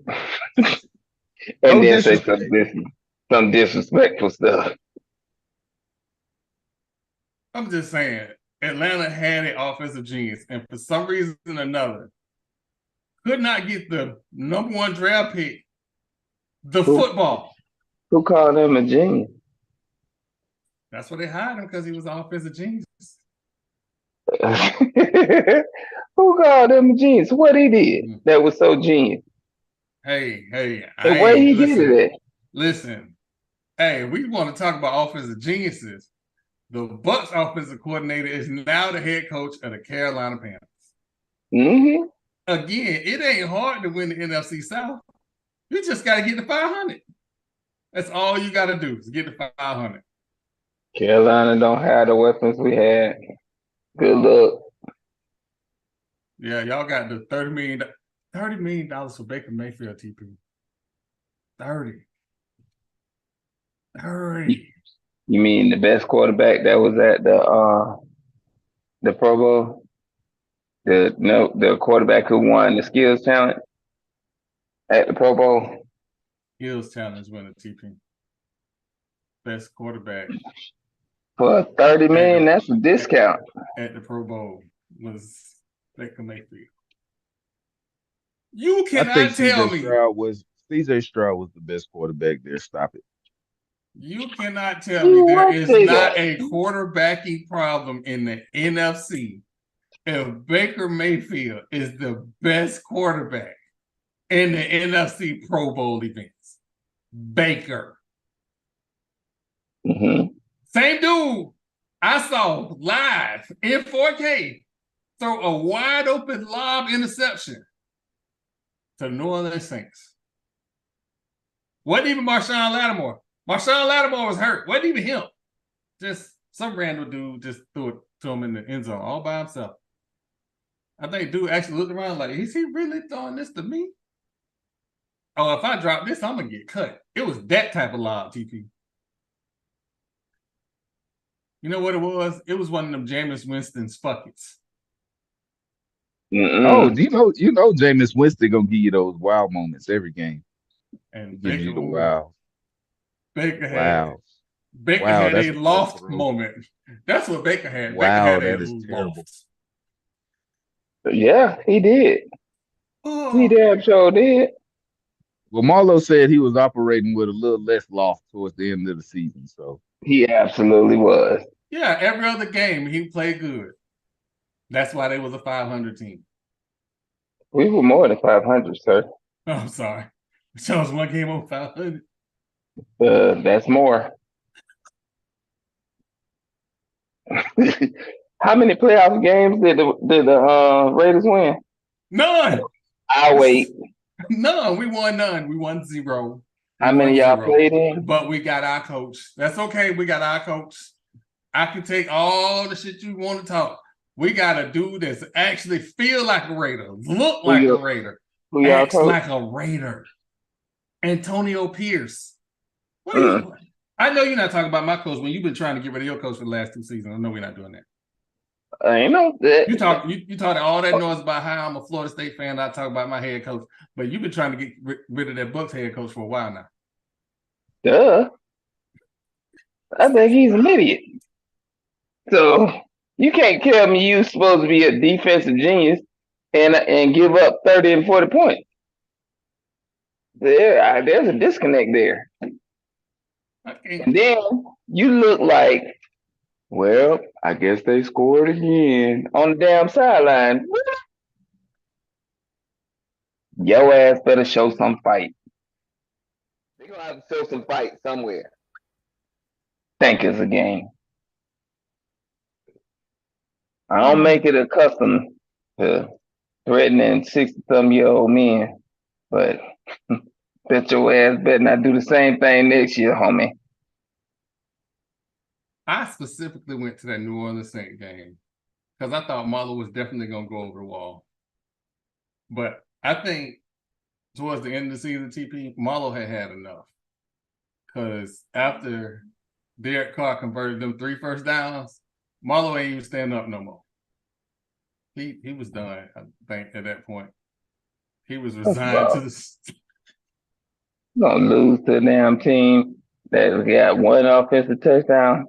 And No then say disrespect. some disrespectful stuff. I'm just saying, Atlanta had an offensive genius, and for some reason or another, could not get the number 1 draft pick, football. Who called him a genius? That's why they hired him, because he was an offensive genius. Who called him a genius? What he did that was so genius? Hey, The way he did it. Listen, hey, we want to talk about offensive geniuses. The Bucs offensive coordinator is now the head coach of the Carolina Panthers. Mm-hmm. Again, it ain't hard to win the NFC South. You just got to get to 500. That's all you got to do is get to 500. Carolina don't have the weapons we had. Good luck. Yeah, y'all got the $30 million for Baker Mayfield, TP. 30. You mean the best quarterback that was at the Pro Bowl? The quarterback who won the skills talent at the Pro Bowl? Skills talent is winning, TP. Best quarterback. For 30 million, that's a discount. At the Pro Bowl was Baker Mayfield. You I think cannot tell me. CJ Stroud was the best quarterback there. Stop it. You cannot tell me there is not a quarterbacking problem in the NFC if Baker Mayfield is the best quarterback in the NFC Pro Bowl events. Baker. Mm-hmm. Same dude I saw live in 4K throw a wide open lob interception to New Orleans Saints. Wasn't even Marshawn Lattimore. Marshawn Lattimore was hurt. Wasn't even him. Just some random dude just threw it to him in the end zone all by himself. I think dude actually looked around like, is he really throwing this to me? Oh, if I drop this, I'm going to get cut. It was that type of lob, TP. You know what it was? It was one of them Jameis Winston's fuckets. Oh, you know, Jameis Winston gonna give you those wild moments every game. And Gives you the wow. Baker had a loft moment. That's what Baker had. Wow, Baker had that is terrible. Yeah, he did. He damn sure did. Well, Marlo said he was operating with a little less loft towards the end of the season. So he absolutely was. Yeah, every other game he played good. That's why they was a 500 team. We were more than 500, sir. Oh, I'm sorry. So it was one game over 500. That's more. How many playoff games did the Raiders win? None. I'll wait. None. We won none. We won 0. How many y'all played in? But we got our coach. That's okay. We got our coach. I can take all the shit you want to talk. We got a dude that's actually feel like a Raider, look like a Raider, acts like a Raider. Antonio Pierce. What are you? I know you're not talking about my coach when you've been trying to get rid of your coach for the last 2 seasons. I know we're not doing that. I know that. You talk all that noise about how I'm a Florida State fan. I talk about my head coach, but you've been trying to get rid of that Bucs head coach for a while now. Duh. I think he's an idiot. So you can't tell me you're supposed to be a defensive genius and give up 30 and 40 points. There's a disconnect there. Okay. And then you look like, well, I guess they scored again on the damn sideline. Your ass better show some fight. They're going to have to show some fight somewhere. Think it's a game. I don't make it a custom to threatening 60-some-year-old men, but bet your ass better not do the same thing next year, homie. I specifically went to that New Orleans Saints game because I thought Marlo was definitely going to go over the wall. But I think towards the end of the season, TP, Marlo had enough. Because after Derek Carr converted them 3 first downs, Marlo ain't even stand up no more. He was done, I think, at that point. He was resigned to the... You're going to lose to a damn team that got 1 offensive touchdown.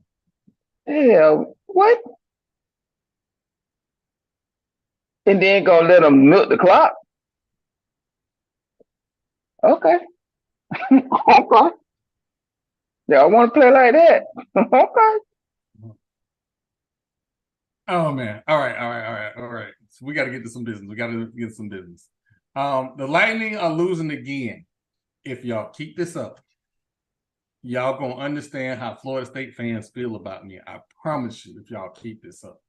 Hell, what? And then gonna let them milk the clock? Okay. Okay. Y'all want to play like that? Okay. Oh, man. All right. So we got to get to some business. The Lightning are losing again. If y'all keep this up, y'all gonna understand how Florida State fans feel about me. I promise you, if y'all keep this up.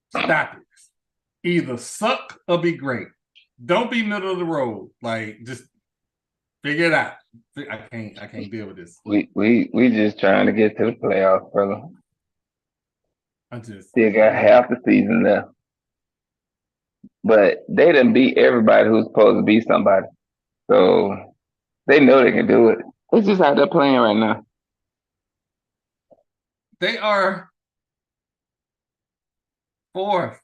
Stop it. Either suck or be great. Don't be middle of the road. Like, just figure it out. I can't deal with this. We just trying to get to the playoffs, brother. I just still got half the season left. But they done beat everybody who's supposed to be somebody. So they know they can do it. It's just how they're playing right now. They are 4th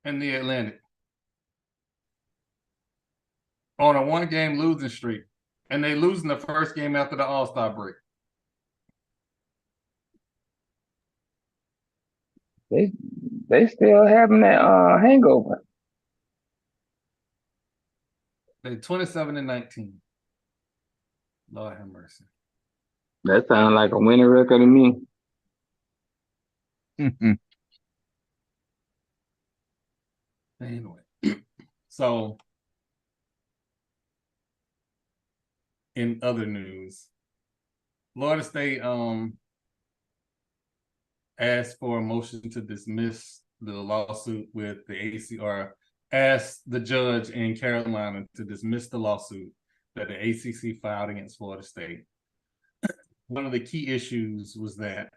in the Atlantic on a 1-game losing streak, and they losing the first game after the All-Star break. They they still having that hangover. They're 27-19. Lord have mercy. That sounds like a winning record to me. Anyway, so in other news, Florida State asked for a motion to dismiss the lawsuit with the AC, or asked the judge in Carolina to dismiss the lawsuit that the ACC filed against Florida State. One of the key issues was that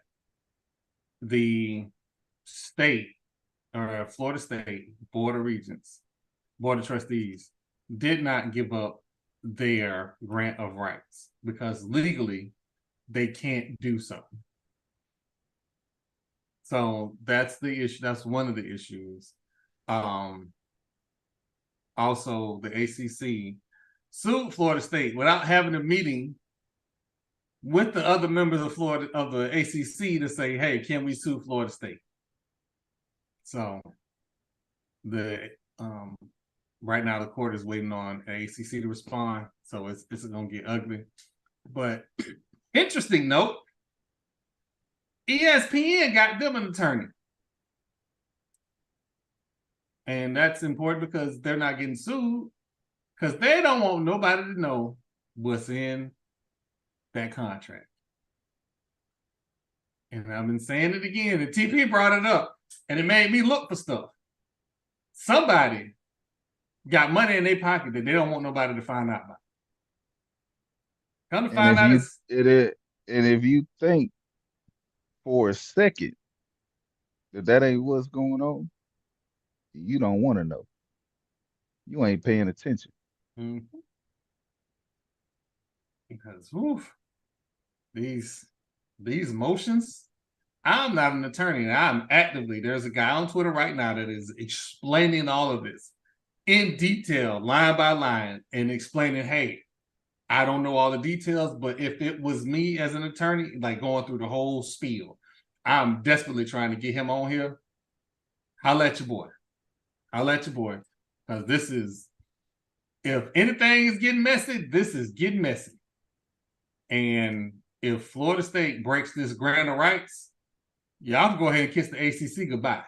the state, or Florida State Board of Regents, Board of Trustees, did not give up their grant of rights because legally they can't do so. So that's the issue. That's one of the issues. Also, the ACC sued Florida State without having a meeting with the other members of the ACC to say, "Hey, can we sue Florida State?" So the right now the court is waiting on ACC to respond. So it's gonna get ugly. But interesting note, ESPN got them an attorney. And that's important because they're not getting sued, because they don't want nobody to know what's in that contract. And I've been saying it again, and TP brought it up, and it made me look for stuff. Somebody got money in their pocket that they don't want nobody to find out about. Come to find out, and if you think for a second that ain't what's going on, you don't want to know. You ain't paying attention. Mm-hmm. Because these motions, I'm not an attorney. There's a guy on Twitter right now that is explaining all of this in detail, line by line, and explaining, hey, I don't know all the details, but if it was me as an attorney, like going through the whole spiel, I'm desperately trying to get him on here. Holla at your boy. Because this is, if anything is getting messy, this is getting messy. And if Florida State breaks this grant of rights, y'all can go ahead and kiss the ACC goodbye.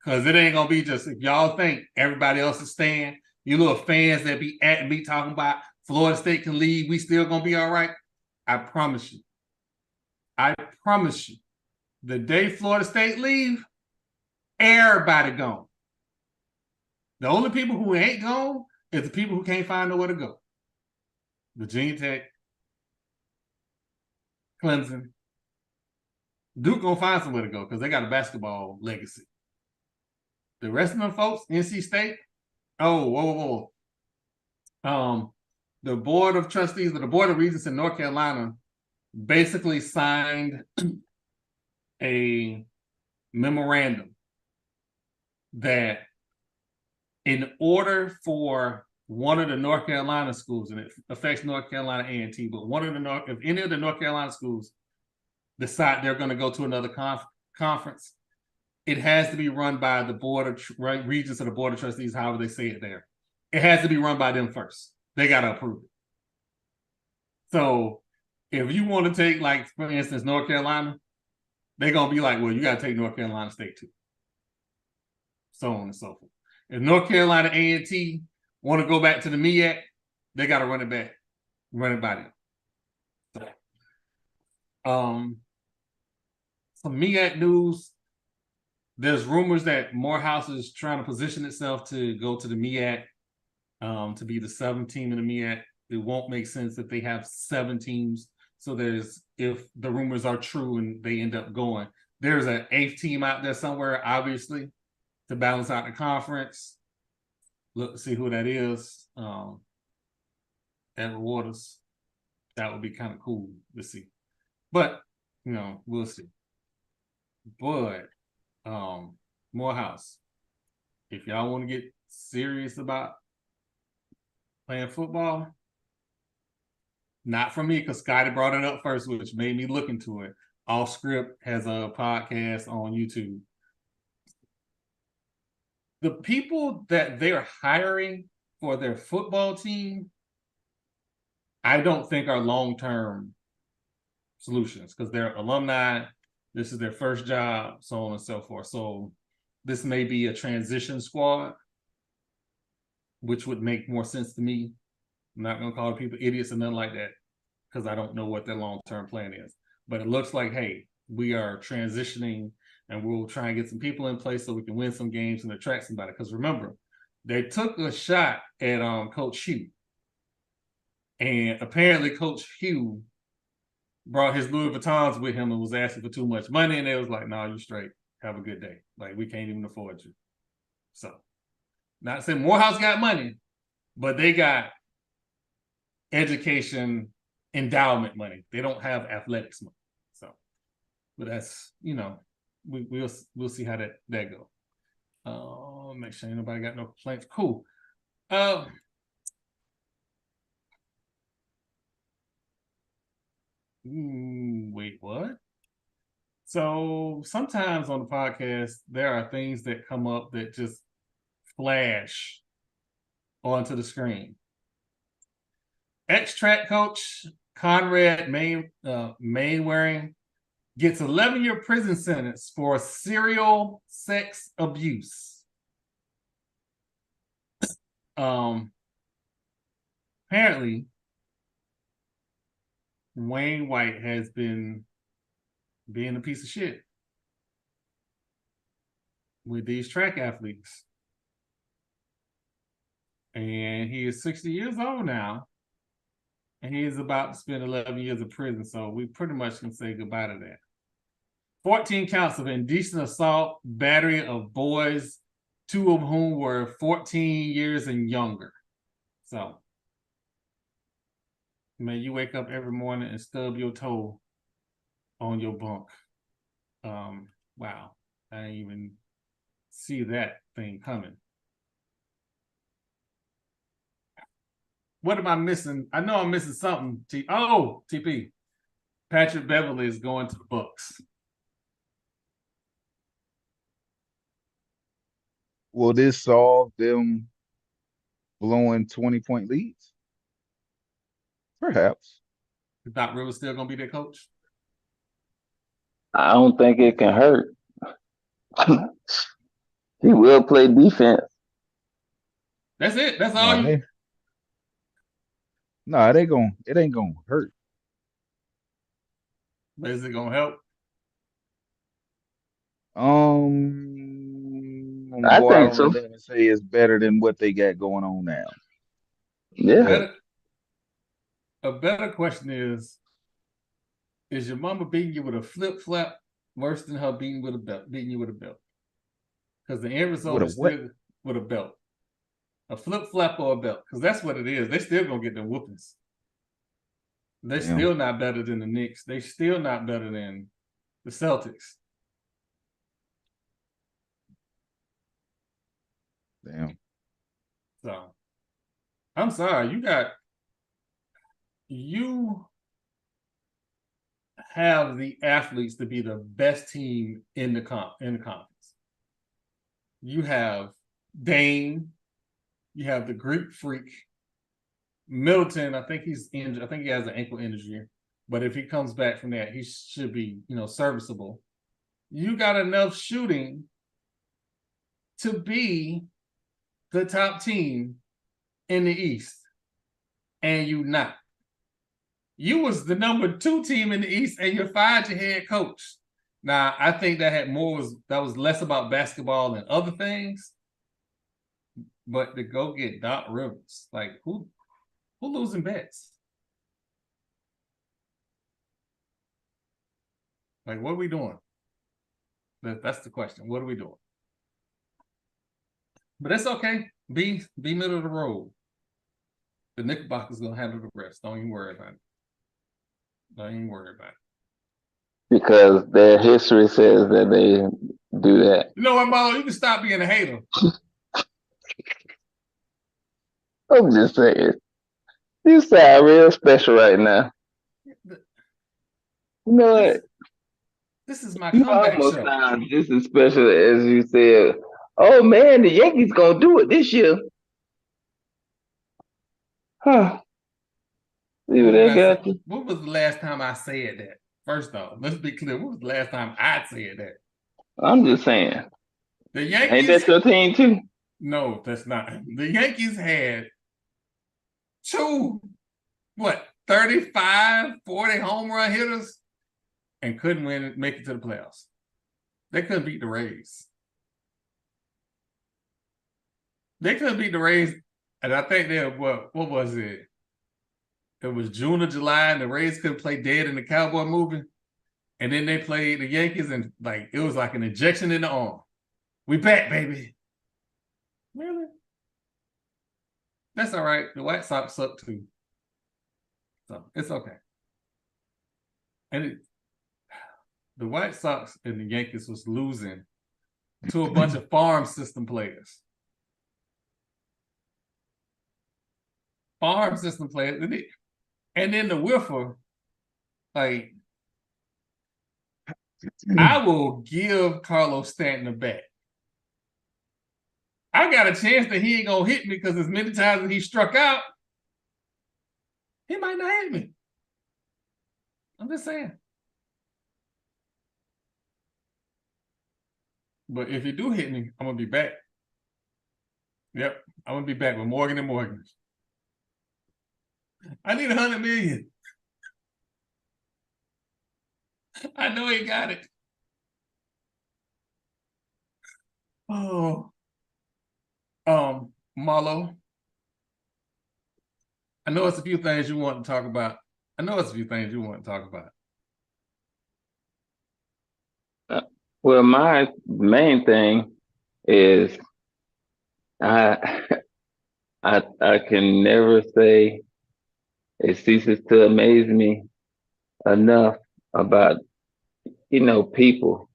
Because it ain't going to be just, if y'all think everybody else is staying, you little fans that be at me talking about Florida State can leave, we still going to be all right. I promise you, the day Florida State leave, everybody gone. The only people who ain't gone is the people who can't find nowhere to go. Virginia Tech, Clemson, Duke gonna find somewhere to go because they got a basketball legacy. The rest of them folks, NC State, whoa. The Board of Trustees or the Board of Regents in North Carolina basically signed a memorandum that in order for one of the North Carolina schools, and it affects North Carolina A&T, but if any of the North Carolina schools decide they're going to go to another conference, it has to be run by the Board of Regents or the Board of Trustees, however they say it there. It has to be run by them first. They got to approve it. So if you want to take, like, for instance, North Carolina, they're going to be like, well, you got to take North Carolina State too. So on and so forth. If North Carolina A&T want to go back to the MEAC, they got to run it by them. So, some MEAC news. There's rumors that Morehouse is trying to position itself to go to the MEAC, to be the 7th team in the MEAC. It won't make sense if they have 7 teams. So if the rumors are true and they end up going, there's an 8th team out there somewhere, obviously, to balance out the conference. Look, see who that is. Edward Waters. That would be kind of cool to see. But, we'll see. But Morehouse, if y'all want to get serious about playing football, not from me, because Scotty brought it up first, which made me look into it. Off Script has a podcast on YouTube the people that they're hiring for their football team, I don't think are long-term solutions because they're alumni. This is their first job, so on and so forth. So this may be a transition squad, which would make more sense to me. I'm not going to call people idiots or nothing like that because I don't know what their long-term plan is. But it looks like, hey, we are transitioning and we'll try and get some people in place so we can win some games and attract somebody. Because remember, they took a shot at Coach Hugh. And apparently Coach Hugh brought his Louis Vuittons with him and was asking for too much money. And they was like, no, you straight. Have a good day. Like, we can't even afford you. So, not saying Morehouse got money, but they got education endowment money. They don't have athletics money. So, but that's, we'll see how that go. Make sure nobody got no complaints. Cool. Wait, what? So sometimes on the podcast, there are things that come up that just flash onto the screen. Ex-track coach Conrad Mainwaring gets 11-year prison sentence for serial sex abuse. Apparently, Wayne White has been being a piece of shit with these track athletes. And he is 60 years old now. And he is about to spend 11 years in prison. So we pretty much can say goodbye to that. 14 counts of indecent assault, battery of boys, 2 of whom were 14 years and younger. So, man, you wake up every morning and stub your toe on your bunk. Wow. I didn't even see that thing coming. What am I missing? I know I'm missing something. TP. Patrick Beverly is going to the Bucks. Will this solve them blowing 20-point leads? Perhaps. Is Doc Rivers still going to be their coach? I don't think it can hurt. He will play defense. That's it. That's all it ain't gonna hurt. Is it gonna help? I think so. Really even say it's better than what they got going on now. Yeah. A better question is your mama beating you with a flip flap worse than her beating you with a belt? Because the end result is still with a belt. A flip flap or a belt. Because that's what it is. They still gonna get them whoopings. They're still not better than the Knicks. They still not better than the Celtics. Damn. So, I'm sorry. You have the athletes to be the best team in the conference. You have Dame. You have the Greek Freak. Middleton, I think he's injured. I think he has an ankle injury. But if he comes back from that, he should be, serviceable. You got enough shooting to be the top team in the East. And you not. You was the number 2 team in the East and you fired your head coach. Now, I think that was less about basketball than other things. But to go get Doc Rivers, like who losing bets? Like, what are we doing? That's the question. What are we doing? But it's okay. Be middle of the road. The Knickerbockers gonna handle the rest. Don't even worry about it. Because their history says that they do that. You know what, Marlo? You can stop being a hater. I'm just saying. You sound real special right now. You know what? This is my comeback show. Sound just as special as you said Oh man, the Yankees gonna do it this year. Huh. See what they got you. What was the last time I said that? First off, let's be clear. What was the last time I said that? I'm just saying. The Ain't Yankees. that your team too? No, that's not. The Yankees had 35, 40 home run hitters and couldn't make it to the playoffs. They couldn't beat the Rays. They couldn't beat the Rays, and I think what was it? It was June or July, and the Rays couldn't play dead in the Cowboy movie. And then they played the Yankees, and it was like an injection in the arm. We back, baby. Really? That's all right. The White Sox suck too. So it's okay. And the White Sox and the Yankees was losing to a bunch of farm system players. Farm system players. And then the whiffer, I will give Carlos Stanton a bat. I got a chance that he ain't gonna hit me because as many times as he struck out, he might not hit me. I'm just saying. But if he do hit me, I'm gonna be back. Yep, I'm gonna be back with Morgan and Morgan. I need 100 million. I know he got it. Oh, Marlo. I know it's a few things you want to talk about. Well, my main thing is I can never say it ceases to amaze me enough about people.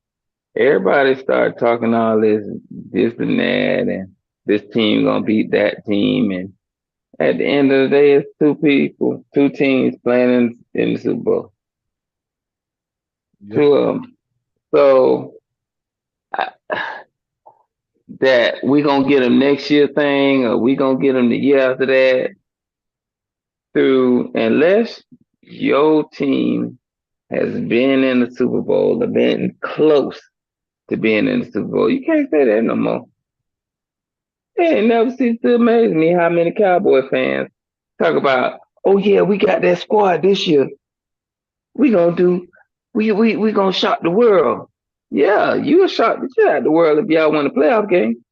Everybody started talking all this and that, and this team gonna beat that team, and at the end of the day, it's two teams playing in the Super Bowl. Yep. Two of them. So that we gonna get them next year thing, or we gonna get them the year after that. Unless your team has been in the Super Bowl or been close to being in the Super Bowl, you can't say that no more. It never ceased to amaze me how many Cowboy fans talk about, oh yeah, we got that squad this year. We gonna shock the world. Yeah, you'll shock the shit out of the world if y'all win a playoff game.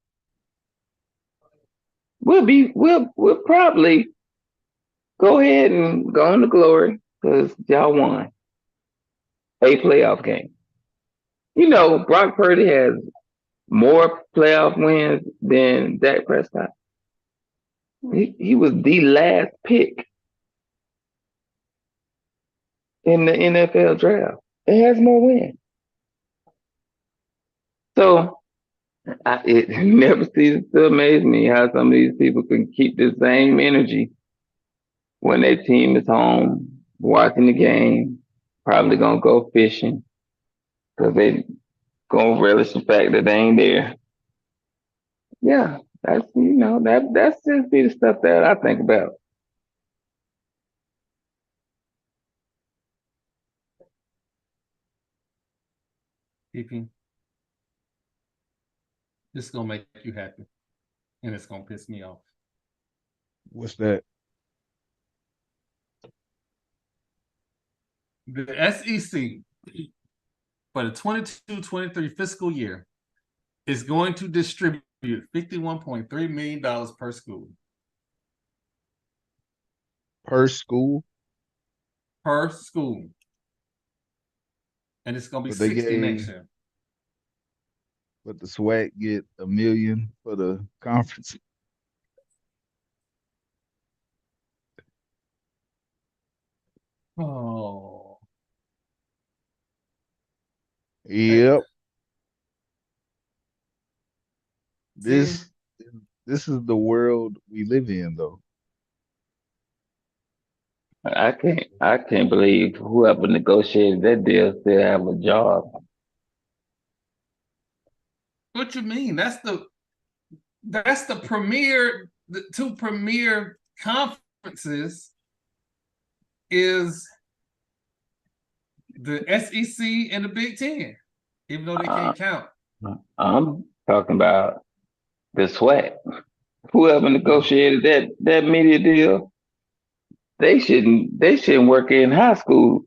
We'll probably go ahead and go on to glory because y'all won a playoff game. Brock Purdy has more playoff wins than Dak Prescott. He was the last pick in the NFL draft. It has more wins. So it never ceases to amaze me how some of these people can keep the same energy when their team is home, watching the game, probably gonna go fishing because they gonna relish the fact that they ain't there. Yeah, that's just be the stuff that I think about. PP. This is gonna make you happy, and it's gonna piss me off. What's that? The SEC for the 22-23 fiscal year is going to distribute $51.3 million per school. Per school? Per school. And it's going to be 60 next year. But the SWAC get $1 million for the conference. Oh. Yep. This is the world we live in, though. I can't believe whoever negotiated that deal still have a job. What you mean? That's the That's the two premier conferences is the SEC and the Big Ten, even though they Uh, can't count. I'm talking about the SWAC. Whoever No. negotiated that media deal, they shouldn't work in high school.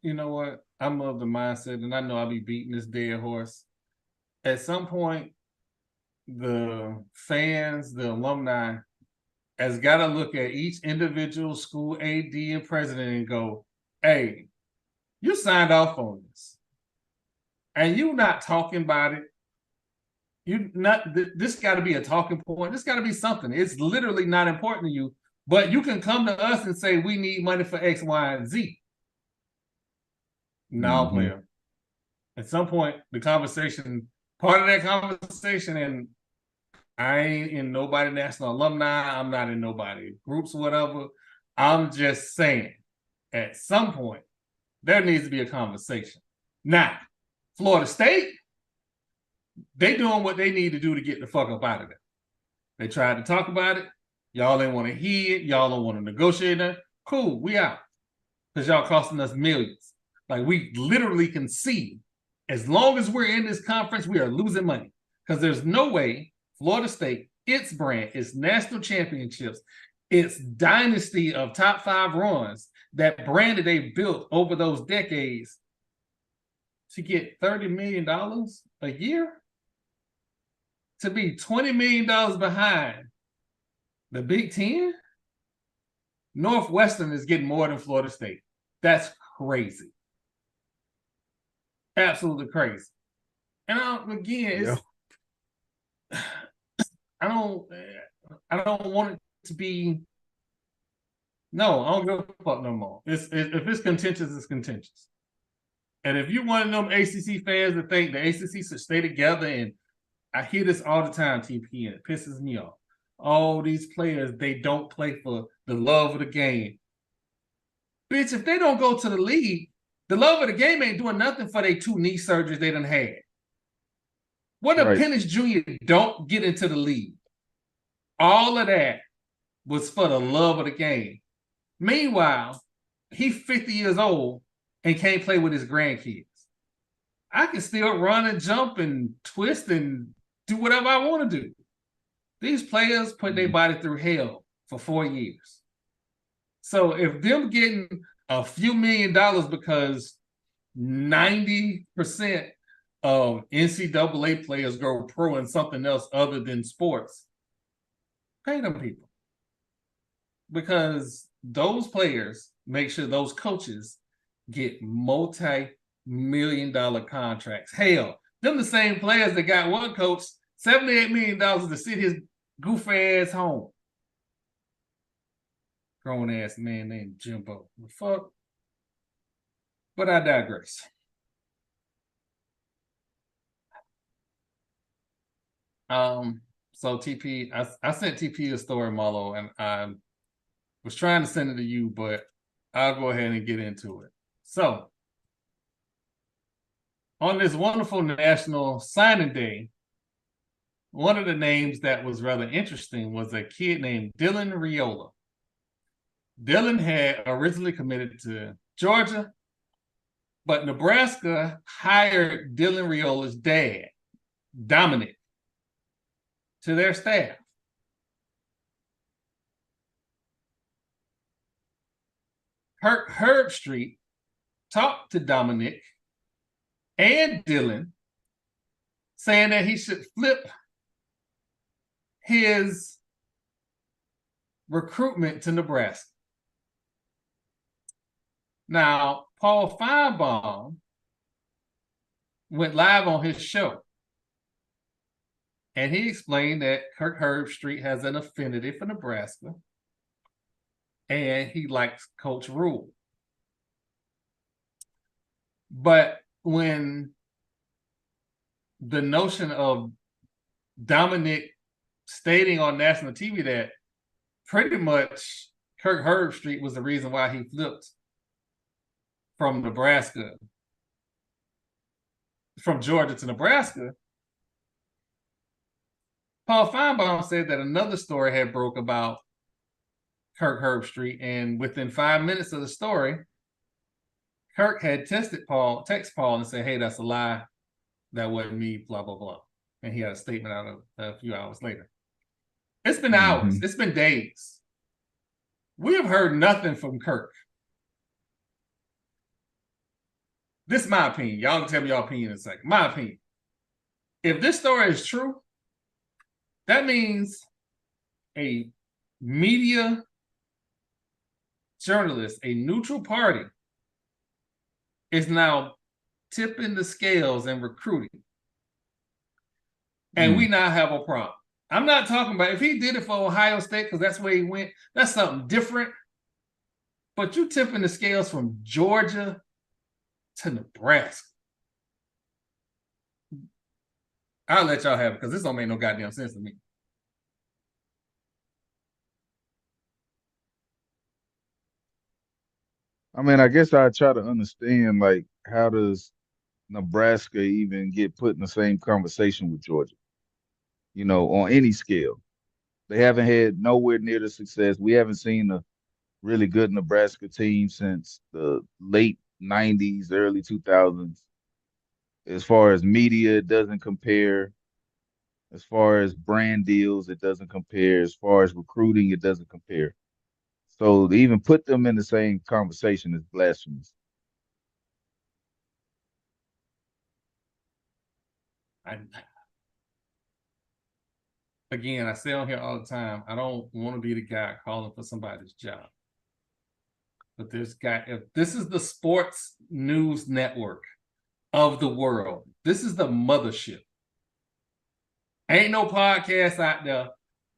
You know what? I'm of the mindset, and I know I'll be beating this dead horse. At some point, the fans, the alumni, has got to look at each individual school AD and president and go, hey, you signed off on this. And you not talking about it. This got to be a talking point. This got to be something. It's literally not important to you, but you can come to us and say, we need money for X, Y, and Z. No, player. At some point, part of that conversation, and I ain't in nobody national alumni, I'm not in nobody groups or whatever. I'm just saying, at some point, there needs to be a conversation. Now, Florida State, they doing what they need to do to get the fuck up out of there. They tried to talk about it. Y'all ain't want to hear it. Y'all don't want to negotiate it. Cool, we out. Because y'all costing us millions. Like, we literally can see, as long as we're in this conference, we are losing money. Because there's no way Florida State, its brand, its national championships, its dynasty of top 5 runs, that brand that they built over those decades, to get $30 million a year, to be $20 million behind the Big Ten, Northwestern is getting more than Florida State. That's crazy. Absolutely crazy. And I don't want it to be. No, I don't give a fuck no more. If it's contentious, it's contentious. And if you're one of them ACC fans that think the ACC should stay together, and I hear this all the time, TP, and it pisses me off. All these players, they don't play for the love of the game. Bitch, if they don't go to the league, the love of the game ain't doing nothing for their 2 knee surgeries they done had. What if Penix Jr. don't get into the league? All of that was for the love of the game. Meanwhile, he's 50 years old and can't play with his grandkids. I can still run and jump and twist and do whatever I want to do. These players put their body through hell for 4 years. So if them getting a few $1 million because 90% of NCAA players go pro in something else other than sports, pay them people. Because those players make sure those coaches get multi-million-dollar contracts. Hell, them the same players that got one coach $78 million to sit his goof ass home. Grown ass man named Jimbo. The fuck? But I digress. So TP, I sent TP a story, Marlo, and I was trying to send it to you, but I'll go ahead and get into it. So, on this wonderful National Signing Day, one of the names that was rather interesting was a kid named Dylan Raiola. Dylan had originally committed to Georgia, but Nebraska hired Dylan Raiola's dad, Dominic, to their staff. Herb Street talked to Dominic and Dylan, saying that he should flip his recruitment to Nebraska. Now, Paul Feinbaum went live on his show, and he explained that Kirk Herbstreit has an affinity for Nebraska, and he likes Coach Rule. But when the notion of Dominic stating on national TV that pretty much Kirk Herbstreit was the reason why he flipped from Georgia to Nebraska, Paul Feinbaum said that another story had broke about Kirk Herbstreit, and within 5 minutes of the story, Kirk had text Paul and said, "Hey, that's a lie. That wasn't me, blah, blah, blah." And he had a statement out of a few hours later. It's been hours. It's been days. We have heard nothing from Kirk. This is my opinion. Y'all can tell me your opinion in a second. My opinion. If this story is true, that means a media journalist, a neutral party, is now tipping the scales and recruiting. And we now have a problem. I'm not talking about if he did it for Ohio State because that's where he went. That's something different. But you tipping the scales from Georgia to Nebraska. I'll let y'all have it because this don't make no goddamn sense to me. I mean, I guess I try to understand, like, how does Nebraska even get put in the same conversation with Georgia? You know, on any scale. They haven't had nowhere near the success. We haven't seen a really good Nebraska team since the late 90s, early 2000s. As far as media, it doesn't compare. As far as brand deals, it doesn't compare. As far as recruiting, it doesn't compare. So to even put them in the same conversation is blasphemous. Again, I say on here all the time, I don't want to be the guy calling for somebody's job. But this guy, if this is the sports news network of the world, this is the mothership. Ain't no podcast out there.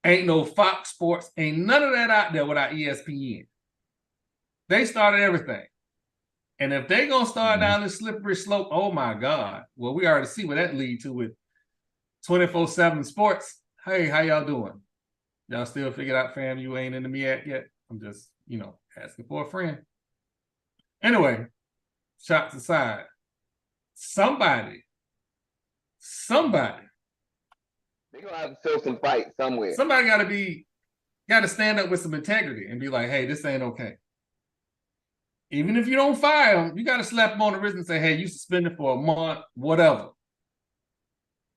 Ain't no Fox Sports. Ain't none of that out there without ESPN. They started everything. And if they going to start down this slippery slope, oh my God. Well, we already see what that lead to with 24/7 sports. Hey, how y'all doing? Y'all still figured out, fam, you ain't into me yet? I'm just, asking for a friend. Anyway, shots aside. Somebody. They're gonna have to show some fight somewhere. Somebody got to stand up with some integrity and be like, hey, this ain't okay. Even if you don't fire them, you got to slap them on the wrist and say, hey, you suspended for a month, whatever.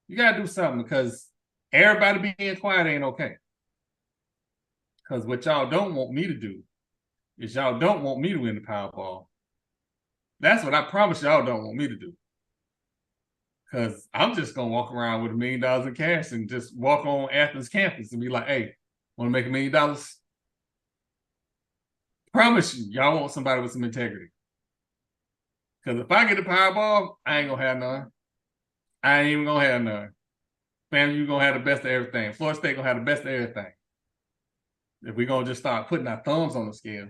You got to do something because everybody being quiet ain't okay. Because what y'all don't want me to do is y'all don't want me to win the Powerball. That's what I promise y'all don't want me to do. Because I'm just going to walk around with $1 million in cash and just walk on Athens campus and be like, hey, want to make $1 million? Promise you, y'all want somebody with some integrity. Because if I get the Powerball, I ain't going to have none. I ain't even going to have none. Family, you're going to have the best of everything. Florida State going to have the best of everything. If we're going to just start putting our thumbs on the scale.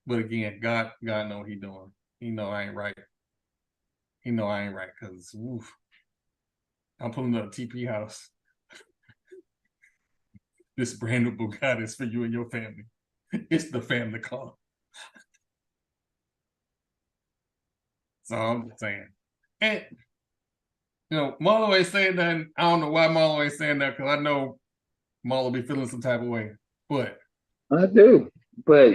But again, God know what he's doing. He know I ain't right. He know I ain't right because I'm pulling up a TP house. This brand new Bugatti is for you and your family. It's the family car. So I'm just saying. And, Marlo ain't saying nothing. I don't know why Marlo ain't saying that because I know Marlo be feeling some type of way. But I do. But,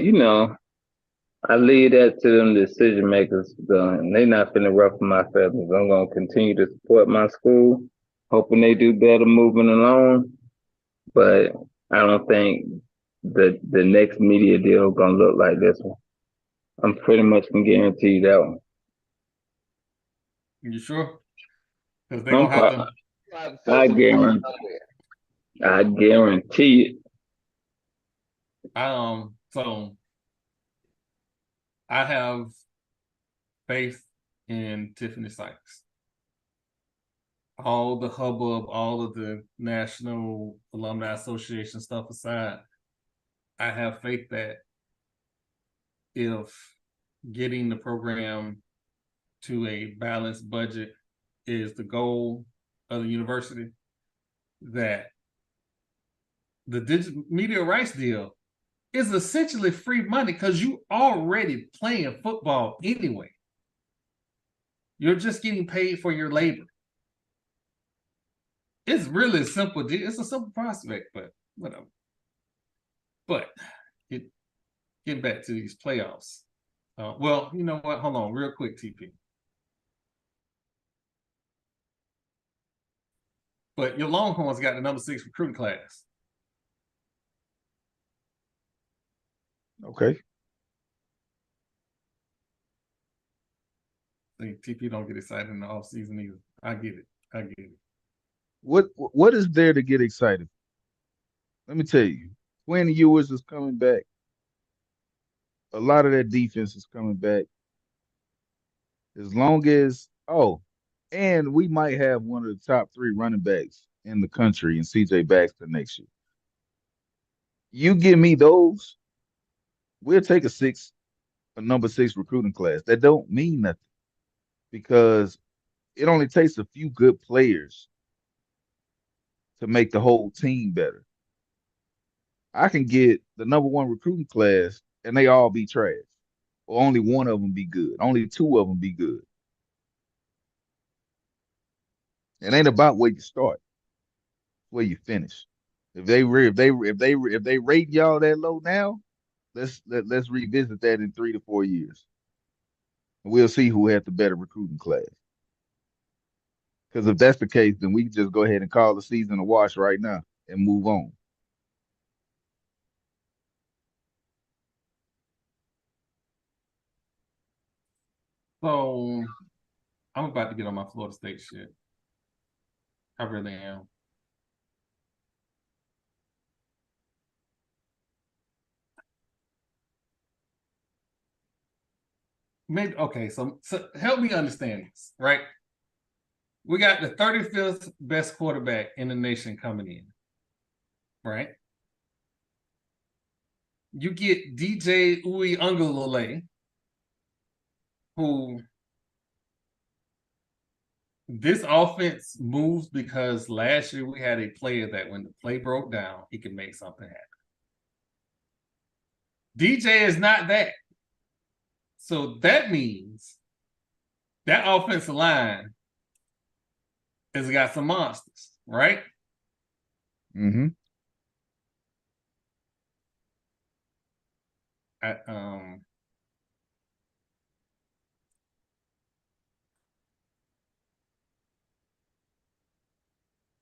I leave that to them decision makers. And they not finna ruffle my feathers. I'm going to continue to support my school, hoping they do better moving along. But I don't think the next media deal is going to look like this one. I'm pretty much can guarantee that one. You sure? Because they're going to have to. I guarantee it. So I have faith in Tiffany Sykes. All the hubbub, all of the National Alumni Association stuff aside, I have faith that if getting the program to a balanced budget is the goal of the university, that the digital media rights deal is essentially free money because you already playing football anyway. You're just getting paid for your labor. It's really simple. It's a simple prospect, but whatever. But getting back to these playoffs. Well, you know what? Hold on, real quick, TP. But your Longhorns got the number 6 recruiting class. Okay. I think TP don't get excited in the offseason either. I get it. What is there to get excited? Let me tell you, Quinn Ewers is coming back. A lot of that defense is coming back. As long as and we might have one of the top 3 running backs in the country in CJ Baxter next year. You give me those, we'll take a number 6 recruiting class. That don't mean nothing because it only takes a few good players to make the whole team better. I can get the number 1 recruiting class and they all be trash. Or only one of them be good. Only 2 of them be good. It ain't about where you start, where you finish. If they rate y'all that low now, let's revisit that in 3 to 4 years. We'll see who had the better recruiting class. Because if that's the case, then we can just go ahead and call the season a wash right now and move on. So I'm about to get on my Florida State shit. I really am. Maybe okay, so help me understand this, right? We got the 35th best quarterback in the nation coming in, right? You get DJ Uiagalelei, who this offense moves because last year we had a player that when the play broke down, he could make something happen. DJ is not that. So that means that offensive line has got some monsters, right? Mm-hmm.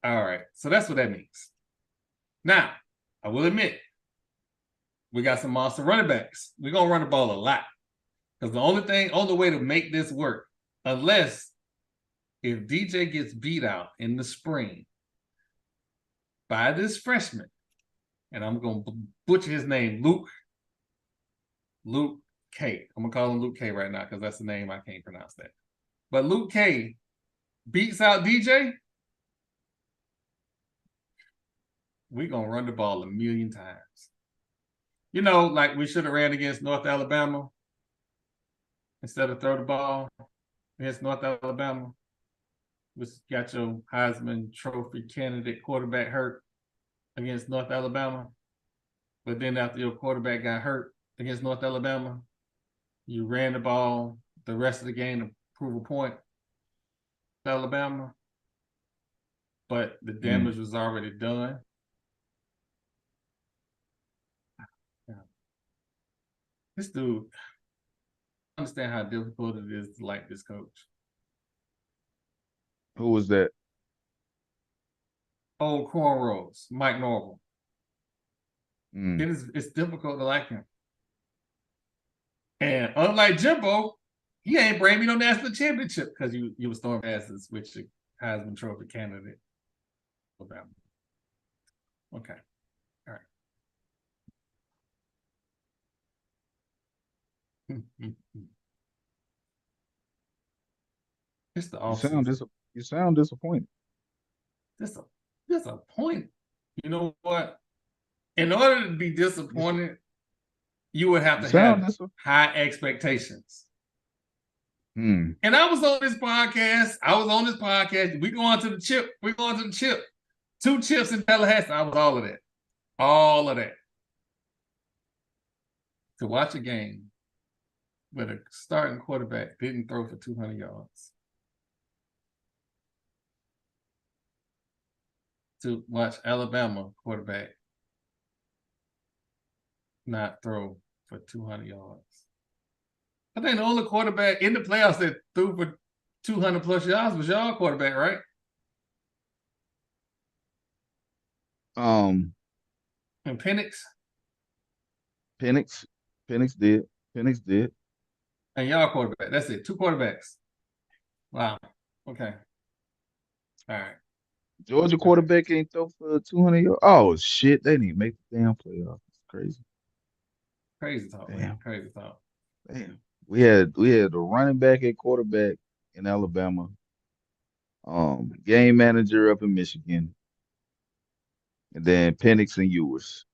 All right, so that's what that means. Now, I will admit, we got some monster running backs. We're gonna run the ball a lot. Because the only way to make this work, unless if DJ gets beat out in the spring by this freshman, and I'm gonna butcher his name, Luke K. I'm gonna call him Luke K right now because that's the name I can't pronounce that. But Luke K beats out DJ, we're gonna run the ball a million times. You know, like we should have ran against North Alabama instead of throw the ball against North Alabama, which got your Heisman Trophy candidate quarterback hurt against North Alabama. But then after your quarterback got hurt against North Alabama, you ran the ball the rest of the game to prove a point to Alabama. But the damage was already done. This dude, I understand how difficult it is to like this coach. Who was that? Old cornrows, Mike Norvell. Mm. It's difficult to like him. And unlike Jimbo, he ain't bring me no national championship because you was throwing passes with your Heisman Trophy candidate. Alabama. Okay. All right. It's the offseason. You sound disappointed. Disappointed. You know what? In order to be disappointed, you would have to have high expectations. And I was on this podcast. We going to the chip. 2 chips in Tallahassee. I was all of that. All of that. To watch a game where the starting quarterback didn't throw for 200 yards. to watch Alabama quarterback not throw for 200 yards. I think the only quarterback in the playoffs that threw for 200 plus yards was y'all quarterback, right? Um, And Penix Penix did. Penix did. and y'all quarterback. That's it. 2 quarterbacks. Wow. Okay. All right. Georgia quarterback ain't throw for 200 yards. Oh shit, they didn't make the damn playoff. It's crazy. Crazy talk, Damn. man. Crazy talk. Damn. We had the running back at quarterback in Alabama. Game manager up in Michigan. And then Penix and Ewers.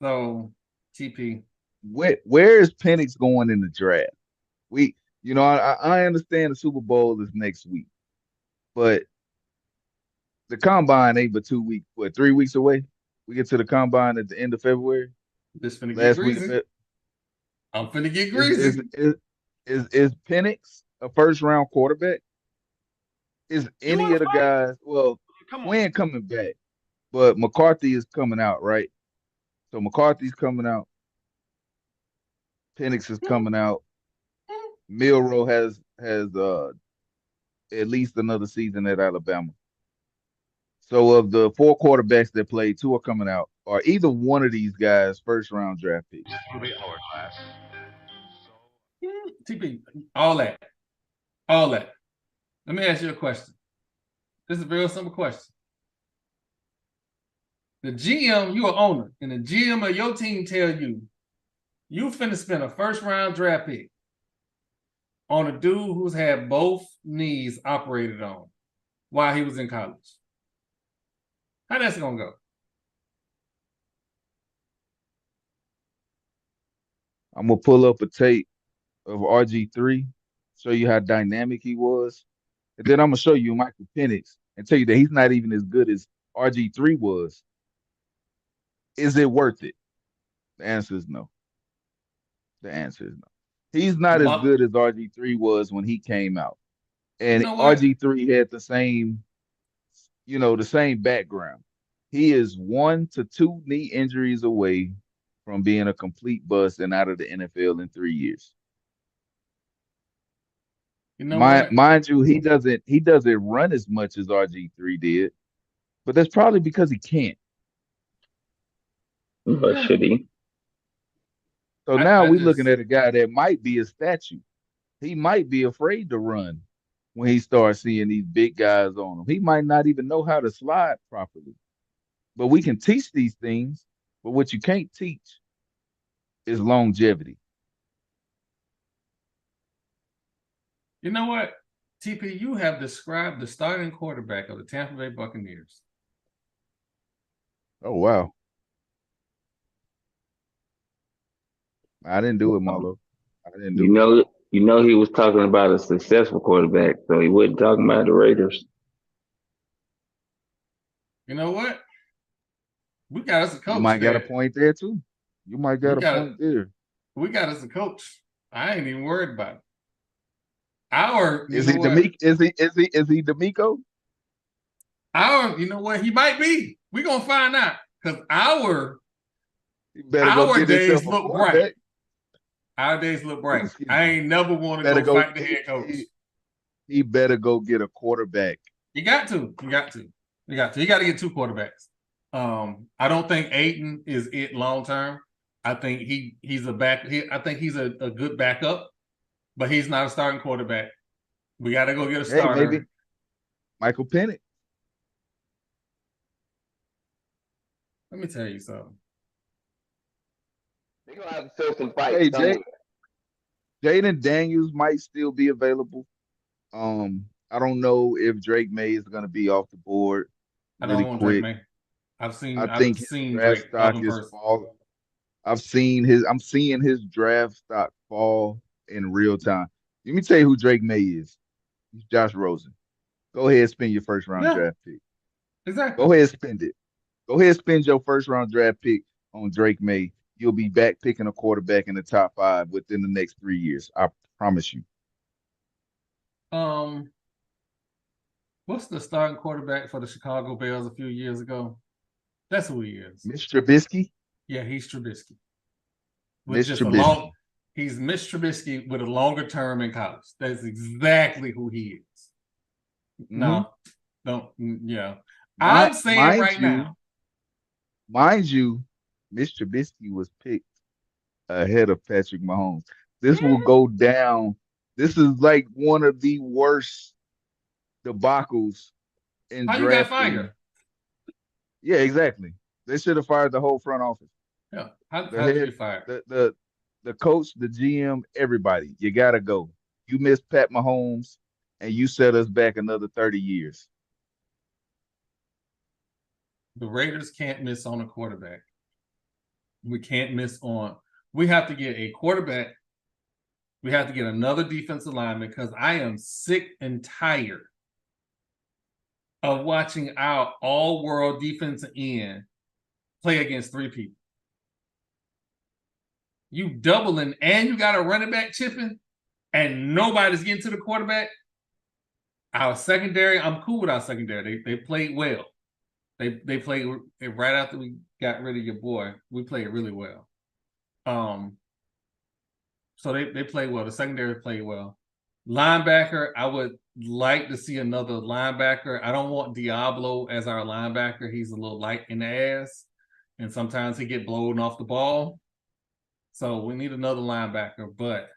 So, TP. Where is Penix going in the draft? I understand the Super Bowl is next week, but the combine ain't but 2 weeks, 3 weeks away. We get to the combine at the end of February. This finna get Last week greasy. I'm finna get is greasy. is Penix a first round quarterback? Is any of the guys? Well, Quinn coming back, but McCarthy is coming out, right? So McCarthy's coming out. Penix is coming out. Milroe has at least another season at Alabama. So of the 4 quarterbacks that played, 2 are coming out. Are either one of these guys first round draft picks? TP, all that. Let me ask you a question. This is a very simple question. The GM, you are owner, and the GM of your team tell you finna spend a first round draft pick on a dude who's had both knees operated on while he was in college. How that's gonna go? I'm gonna pull up a tape of RG3, show you how dynamic he was, and then I'm gonna show you Michael Penix and tell you that he's not even as good as RG3 was. Is it worth it? The answer is no. The answer is no. He's not as good as RG3 was when he came out. And you know what? RG3 had the same background. He is 1 to 2 knee injuries away from being a complete bust and out of the NFL in 3 years. You know what? Mind you, he doesn't run as much as RG3 did, but that's probably because he can't. But should he? So now we're looking at a guy that might be a statue. He might be afraid to run when he starts seeing these big guys on him. He might not even know how to slide properly. But we can teach these things, but what you can't teach is longevity. You know what? TP, you have described the starting quarterback of the Tampa Bay Buccaneers. Oh, wow. I didn't do it, Marlo. I didn't do it. You know he was talking about a successful quarterback, so he wasn't talking about the Raiders. You know what? We got us a coach. You might got a point there too. You might got a point there. We got us a coach. I ain't even worried about it. Is he D'Amico? You know what? He might be. We're gonna find out. Because our days look bright. Our days look bright. I ain't never want to go fight the head coach. He better go get a quarterback. You got to. You got to get 2 quarterbacks. I don't think Aiden is it long term. I think he's a back. I think he's a good backup, but he's not a starting quarterback. We got to go get a starter. Maybe Michael Penix. Let me tell you something. They're gonna have to show some fight. Hey, Jaden Daniels might still be available. I don't know if Drake May is going to be off the board really quick. Drake May. I think his draft stock is falling. I'm seeing his draft stock fall in real time. Let me tell you who Drake May is. He's Josh Rosen. Go ahead and spend your first round draft pick. Exactly. Go ahead and spend it. Go ahead and spend your first round draft pick on Drake May. You'll be back picking a quarterback in the top 5 within the next 3 years. I promise you. What's the starting quarterback for the Chicago Bears a few years ago? That's who he is. Mitch Trubisky. Yeah, he's Trubisky. With Mitch just a Trubisky. he's Mitch Trubisky with a longer term in college. That's exactly who he is. No, don't. Yeah, I'm saying right now. Mind you, Mitch Trubisky was picked ahead of Patrick Mahomes. This will go down. This is like one of the worst debacles in How drafting. You got fired? Yeah, exactly. They should have fired the whole front office. Yeah. How did you get fired? The coach, the GM, everybody. You gotta go. You missed Pat Mahomes, and you set us back another 30 years. The Raiders can't miss on a quarterback. We can't miss on. We have to get a quarterback. We have to get another defensive lineman because I am sick and tired of watching our all-world defensive end play against three people. You doubling and you got a running back chipping and nobody's getting to the quarterback. Our secondary, I'm cool with our secondary. They played well. They played right after we got rid of your boy. We played really well. So they played well. The secondary played well. Linebacker, I would like to see another linebacker. I don't want Diablo as our linebacker. He's a little light in the ass, and sometimes he get blown off the ball. So we need another linebacker. But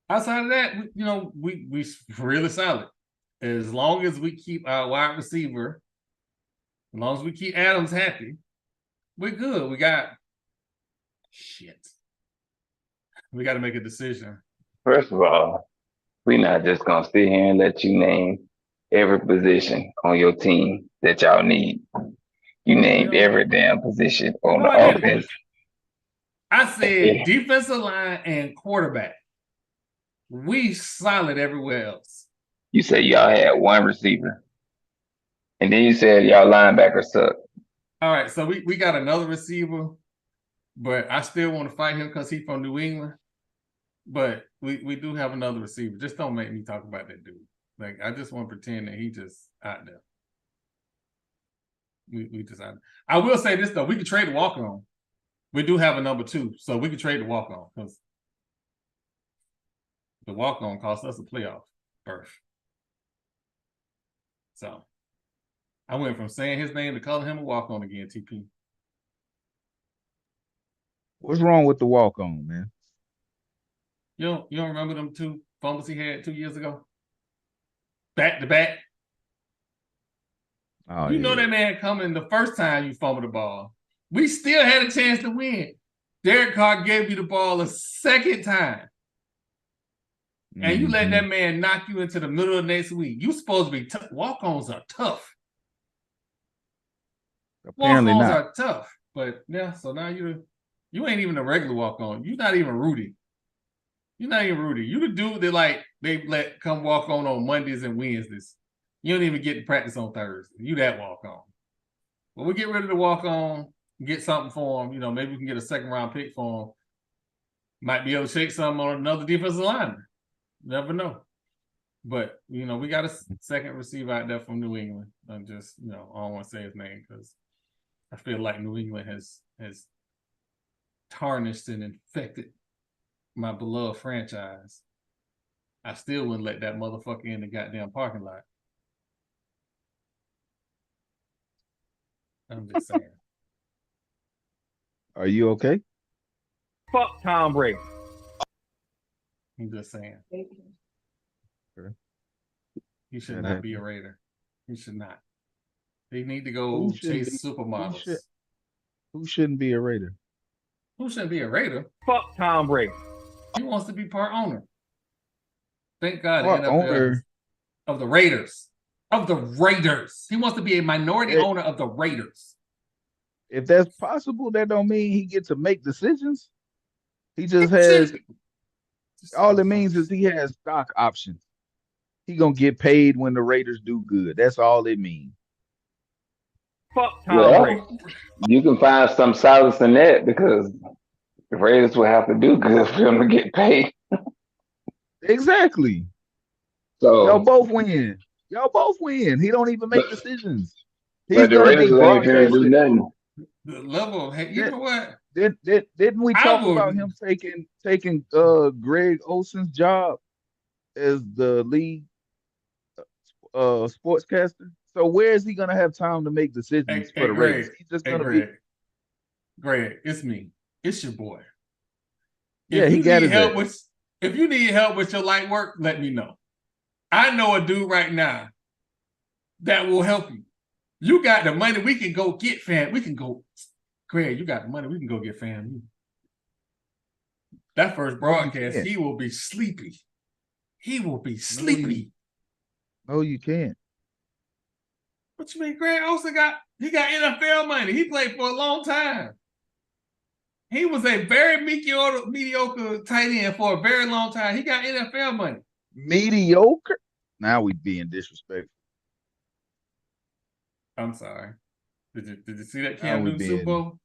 outside of that, we really solid. As long as we keep our wide receiver, as long as we keep Adams happy, we're good. We got to make a decision. First of all, we're not just gonna sit here and let you name every position on your team that y'all need. You named every damn position on the offense. I said defensive line and quarterback. We solid everywhere else. You said y'all had one receiver. And then you said y'all linebackers suck. All right, so we got another receiver, but I still want to fight him because he's from New England. But we do have another receiver. Just don't make me talk about that dude. Like, I just want to pretend that he just out there. We just out there. I will say this, though. We could trade the walk-on. We do have a number 2, so we could trade the walk-on because the walk-on cost us a playoff berth. So I went from saying his name to calling him a walk-on again, TP. What's wrong with the walk-on, man? You don't remember them 2 fumbles he had 2 years ago? Back to back. Oh, you know that man coming the first time you fumbled the ball. We still had a chance to win. Derek Carr gave you the ball a second time. And you let that man knock you into the middle of next week. You supposed to be tough. Walk-ons are tough. Apparently walk-ons not. are tough. But yeah, so now you ain't even a regular walk-on. You're not even Rudy. You're not even Rudy. You the dude that they let come walk on Mondays and Wednesdays. You don't even get to practice on Thursday. You that walk-on. But we get rid of the walk-on, get something for him. Maybe we can get a second-round pick for him. Might be able to shake something on another defensive lineman. Never know. But, we got a second receiver out there from New England. I'm just, I don't want to say his name because I feel like New England has tarnished and infected my beloved franchise. I still wouldn't let that motherfucker in the goddamn parking lot. I'm just saying. Are you okay? Fuck Tom Brady. I'm just saying. Okay. He should not be a Raider. He should not. They need to go chase supermodels. Who shouldn't be a Raider? Who shouldn't be a Raider? Fuck Tom Brady. He wants to be part owner. Thank God. Part owner of the Raiders. Of the Raiders. He wants to be a minority owner of the Raiders. If that's possible, that don't mean he gets to make decisions. He just has. All it means is he has stock options. He gonna get paid when the Raiders do good. That's all it means. Fuck Tom Brady. You can find some solace in that because the Raiders will have to do good for him to get paid. Exactly. So y'all both win. Y'all both win. He don't even make decisions. He's But the gonna Raiders be ain't finna do broadcasted. nothing. The level of hate. You Did, know what? didn't we I talk about would. him taking Greg Olson's job as the lead sportscaster? So where is he gonna have time to make decisions for Hey, the Raiders? Greg. He's just Hey, gonna be Greg. It's me. It's your boy. yeah. He got his ass. If you need help with your light work, let me know. I know a dude right now that will help you. You got the money. We can go get fam. We can go. Greg, you got the money. We can go get fam. That first broadcast, he will be sleepy. He will be sleepy. No, you can't. What you mean, Greg Olsen got NFL money. He played for a long time. He was a very mediocre tight end for a very long time. He got NFL money. Mediocre? Now we being disrespectful. I'm sorry. Did you see that Now Cam Newton Super Bowl?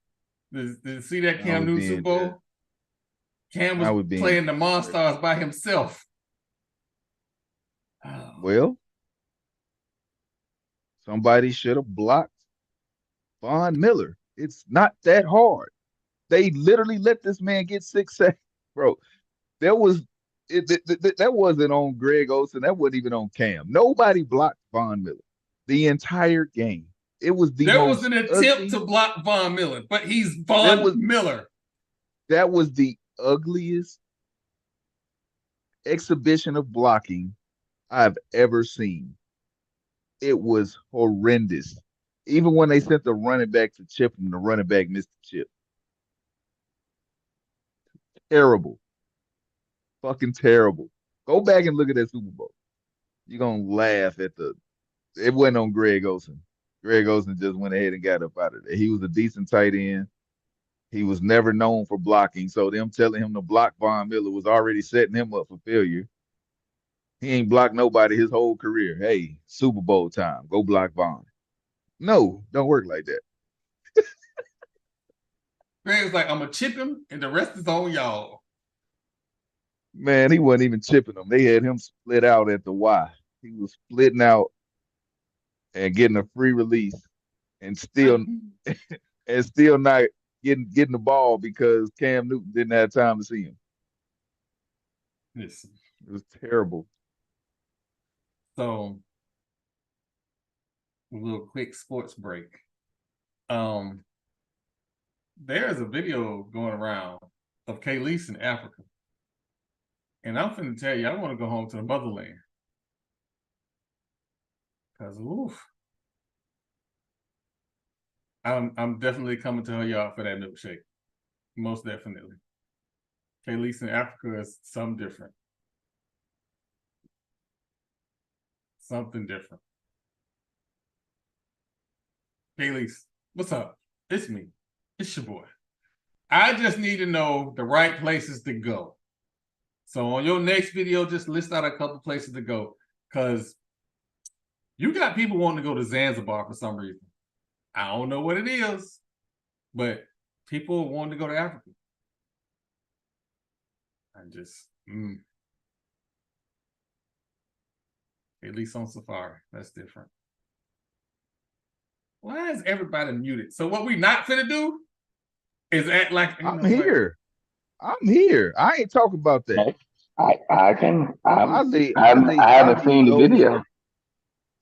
Did you see that Cam Newton Super Bowl? Cam was playing the Monstars by himself. Oh. Well, somebody should have blocked Von Miller. It's not that hard. They literally let this man get 6 sacks, bro. That wasn't on Greg Olsen. That wasn't even on Cam. Nobody blocked Von Miller the entire game. It was there was an attempt to block Von Miller, but he's Miller. That was the ugliest exhibition of blocking I've ever seen. It was horrendous. Even when they sent the running back to chip him, the running back missed the chip. Terrible. Fucking terrible. Go back and look at that Super Bowl. You're going to laugh at it wasn't on Greg Olsen. Greg Olsen just went ahead and got up out of there. He was a decent tight end. He was never known for blocking. So them telling him to block Von Miller was already setting him up for failure. He ain't blocked nobody his whole career. Hey, Super Bowl time. Go block Von. No, don't work like that. Greg was like, I'm going to chip him, and the rest is on y'all. Man, he wasn't even chipping them. They had him split out at the Y. He was splitting out and getting a free release and still not getting the ball because Cam Newton didn't have time to see him. Listen. It was terrible. So, a little quick sports break. There's a video going around of Kayleese in Africa. And I'm finna tell you, I want to go home to the motherland. Because, oof. I'm definitely coming to her yard for that milkshake. Most definitely. Kayleese in Africa is something different. Something different. Kayleese, what's up? It's me. It's your boy. I just need to know the right places to go. So on your next video, just list out a couple places to go. Because you got people wanting to go to Zanzibar for some reason. I don't know what it is, but people want to go to Africa. At least on Safari. That's different. Why is everybody muted? So what we not finna do is act like I'm here. I'm here. I ain't talking about that. I haven't seen the video.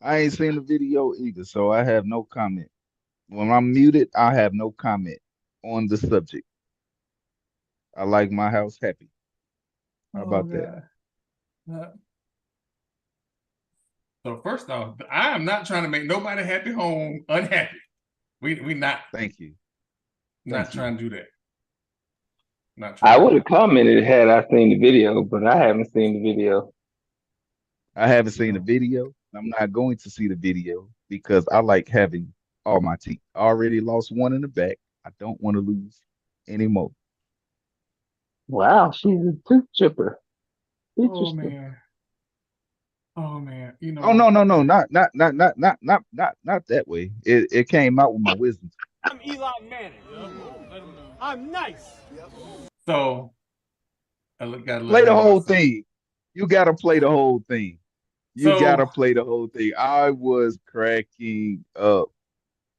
I ain't seen the video either, so I have no comment. When I'm muted, I have no comment on the subject. I like my house happy. How about that? So first off, I am not trying to make nobody happy home unhappy. We not. Thank you. Not trying to do that. I would have commented had I seen the video, but I haven't seen the video. I haven't seen the video. I'm not going to see the video because I like having all my teeth. I already lost one in the back. I don't want to lose anymore. Wow, she's a tooth chipper. Oh man. Oh man. You know. Oh no, not that way. It came out with my wisdom. I'm Eli Manning. I'm nice. So I gotta play the whole thing. You gotta play the whole thing. You gotta So play the whole thing. I was cracking up.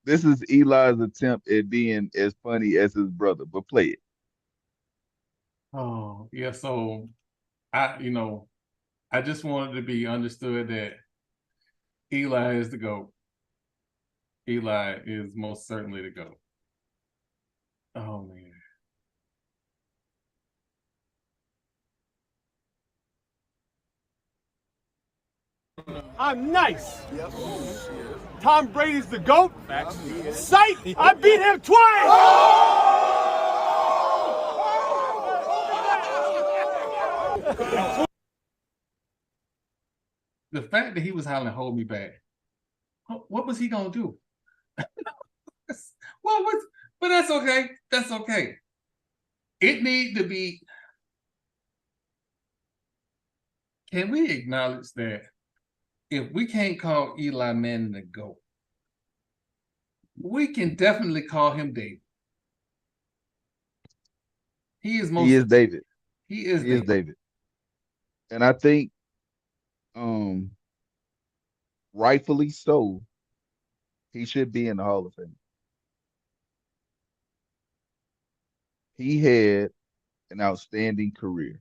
This is Eli's attempt at being as funny as his brother, but play it. oh yeah, so I just wanted to be understood that Eli is the GOAT. Eli is most certainly the GOAT. Oh man. I'm nice. Tom Brady's the GOAT. Sight! I beat him twice! The fact that he was hollering, hold me back. What was he gonna do? But that's okay. That's okay. It need to be. Can we acknowledge that if we can't call Eli Manning the GOAT, we can definitely call him David. He is David. He is David. And I think rightfully so, he should be in the Hall of Fame. He had an outstanding career.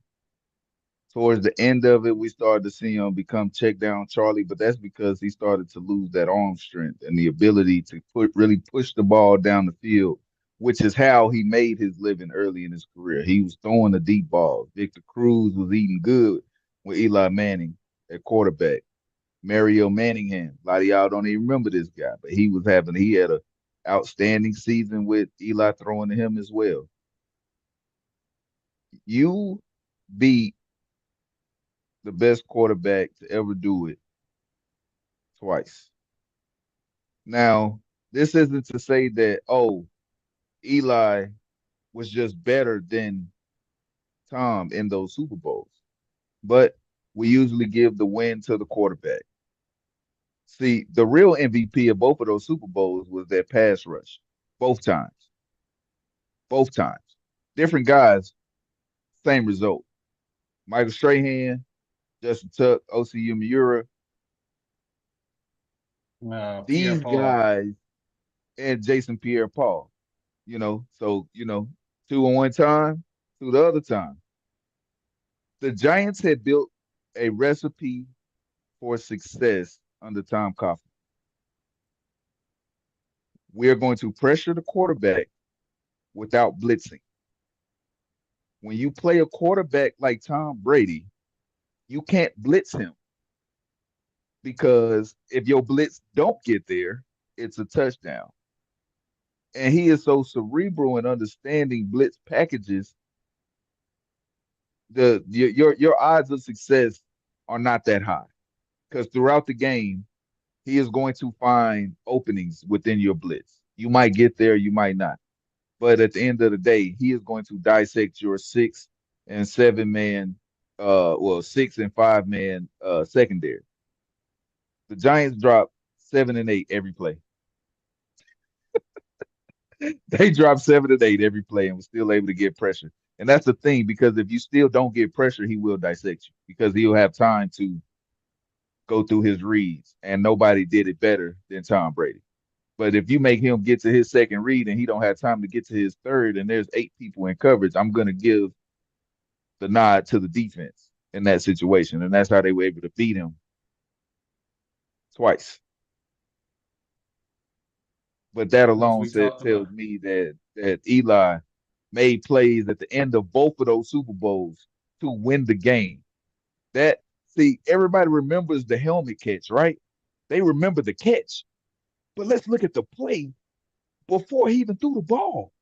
Towards the end of it, we started to see him become check down Charlie, but that's because he started to lose that arm strength and the ability to really push the ball down the field, which is how he made his living early in his career. He was throwing the deep balls. Victor Cruz was eating good with Eli Manning at quarterback. Mario Manningham. A lot of y'all don't even remember this guy, but he had an outstanding season with Eli throwing to him as well. You beat the best quarterback to ever do it twice. Now, this isn't to say that, Eli was just better than Tom in those Super Bowls, but we usually give the win to the quarterback. See, the real MVP of both of those Super Bowls was that pass rush, both times. Both times. Different guys, same result. Michael Strahan, Justin Tuck, OCU Miura. These guys and Jason Pierre-Paul, so, 2 on one time, 2 the other time. The Giants had built a recipe for success under Tom Coughlin. We are going to pressure the quarterback without blitzing. When you play a quarterback like Tom Brady, you can't blitz him because if your blitz don't get there, it's a touchdown. And he is so cerebral in understanding blitz packages. Your odds of success are not that high because throughout the game, he is going to find openings within your blitz. You might get there, you might not. But at the end of the day, he is going to dissect your 6 and 7 man, 6 and 5 man secondary. The Giants drop 7 and 8 every play. They drop 7 and 8 every play and was still able to get pressure. And that's the thing, because if you still don't get pressure, he will dissect you because he'll have time to go through his reads. And nobody did it better than Tom Brady. But if you make him get to his second read and he don't have time to get to his third and there's 8 people in coverage, I'm going to give the nod to the defense in that situation. And that's how they were able to beat him twice. But that alone tells me that Eli made plays at the end of both of those Super Bowls to win the game. Everybody remembers the helmet catch, right? They remember the catch. But let's look at the play before he even threw the ball.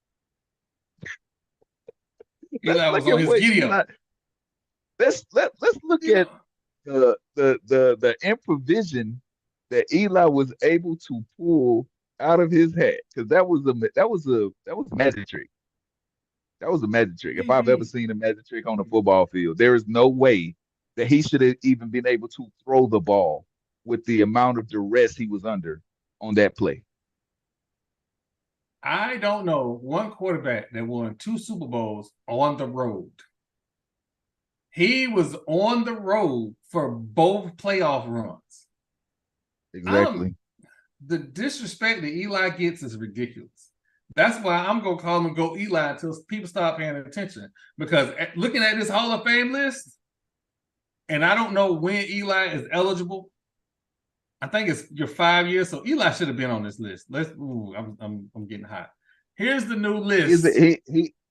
Eli was on his giddy up. Let's look at the improvisation that Eli was able to pull out of his hat, because that was a magic trick. That was a magic trick. If I've ever seen a magic trick on a football field, there is no way that he should have even been able to throw the ball with the amount of duress he was under on that play. I don't know one quarterback that won 2 Super Bowls on the road. He was on the road for both playoff runs. Exactly. The disrespect that Eli gets is ridiculous. That's why I'm going to call him Go Eli until people start paying attention. Because looking at this Hall of Fame list, and I don't know when Eli is eligible. I think it's your 5 years, so Eli should have been on this list. I'm getting hot. Here's the new list.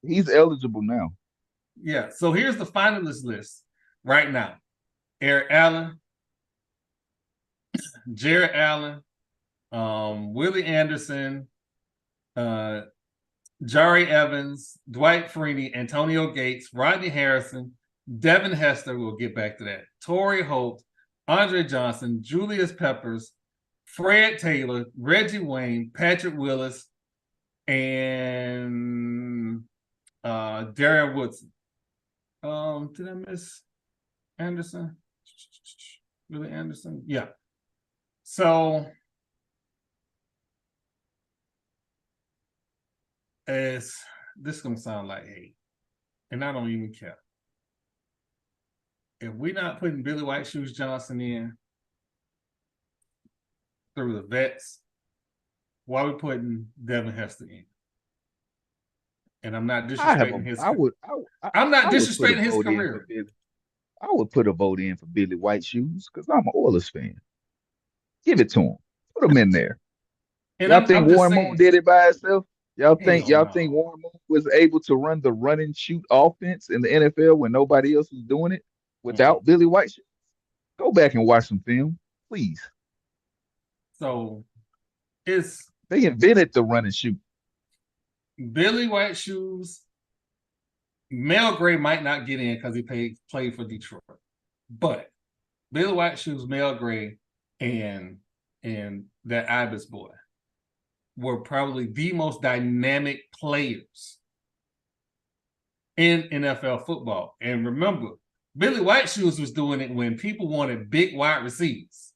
He's eligible now. Yeah, so here's the finalist list right now. Eric Allen, Jared Allen, Willie Anderson, Jari Evans, Dwight Freeney, Antonio Gates, Rodney Harrison, Devin Hester, we'll get back to that, Torrey Holt, Andre Johnson, Julius Peppers, Fred Taylor, Reggie Wayne, Patrick Willis, and Darren Woodson. Did I miss Anderson? Willie Anderson? Yeah. So this is gonna sound like hate, and I don't even care. If we're not putting Billy White Shoes Johnson in through the vets, why are we putting Devin Hester in? And I'm not disrespecting his career. I'm not disrespecting his career. I would put a vote in for Billy White Shoes because I'm an Oilers fan. Give it to him. Put him in there. And y'all think Warren Moon did it by himself? Y'all think no. Warren Moon was able to run the run and shoot offense in the NFL when nobody else was doing it without Billy White Shoes? Go back and watch some film, please. So they invented the run and shoot. Billy White Shoes, Mel Gray might not get in because he played for Detroit. But Billy White Shoes, Mel Gray, and that Ibis boy were probably the most dynamic players in NFL football. And remember, Billy White Shoes was doing it when people wanted big wide receivers.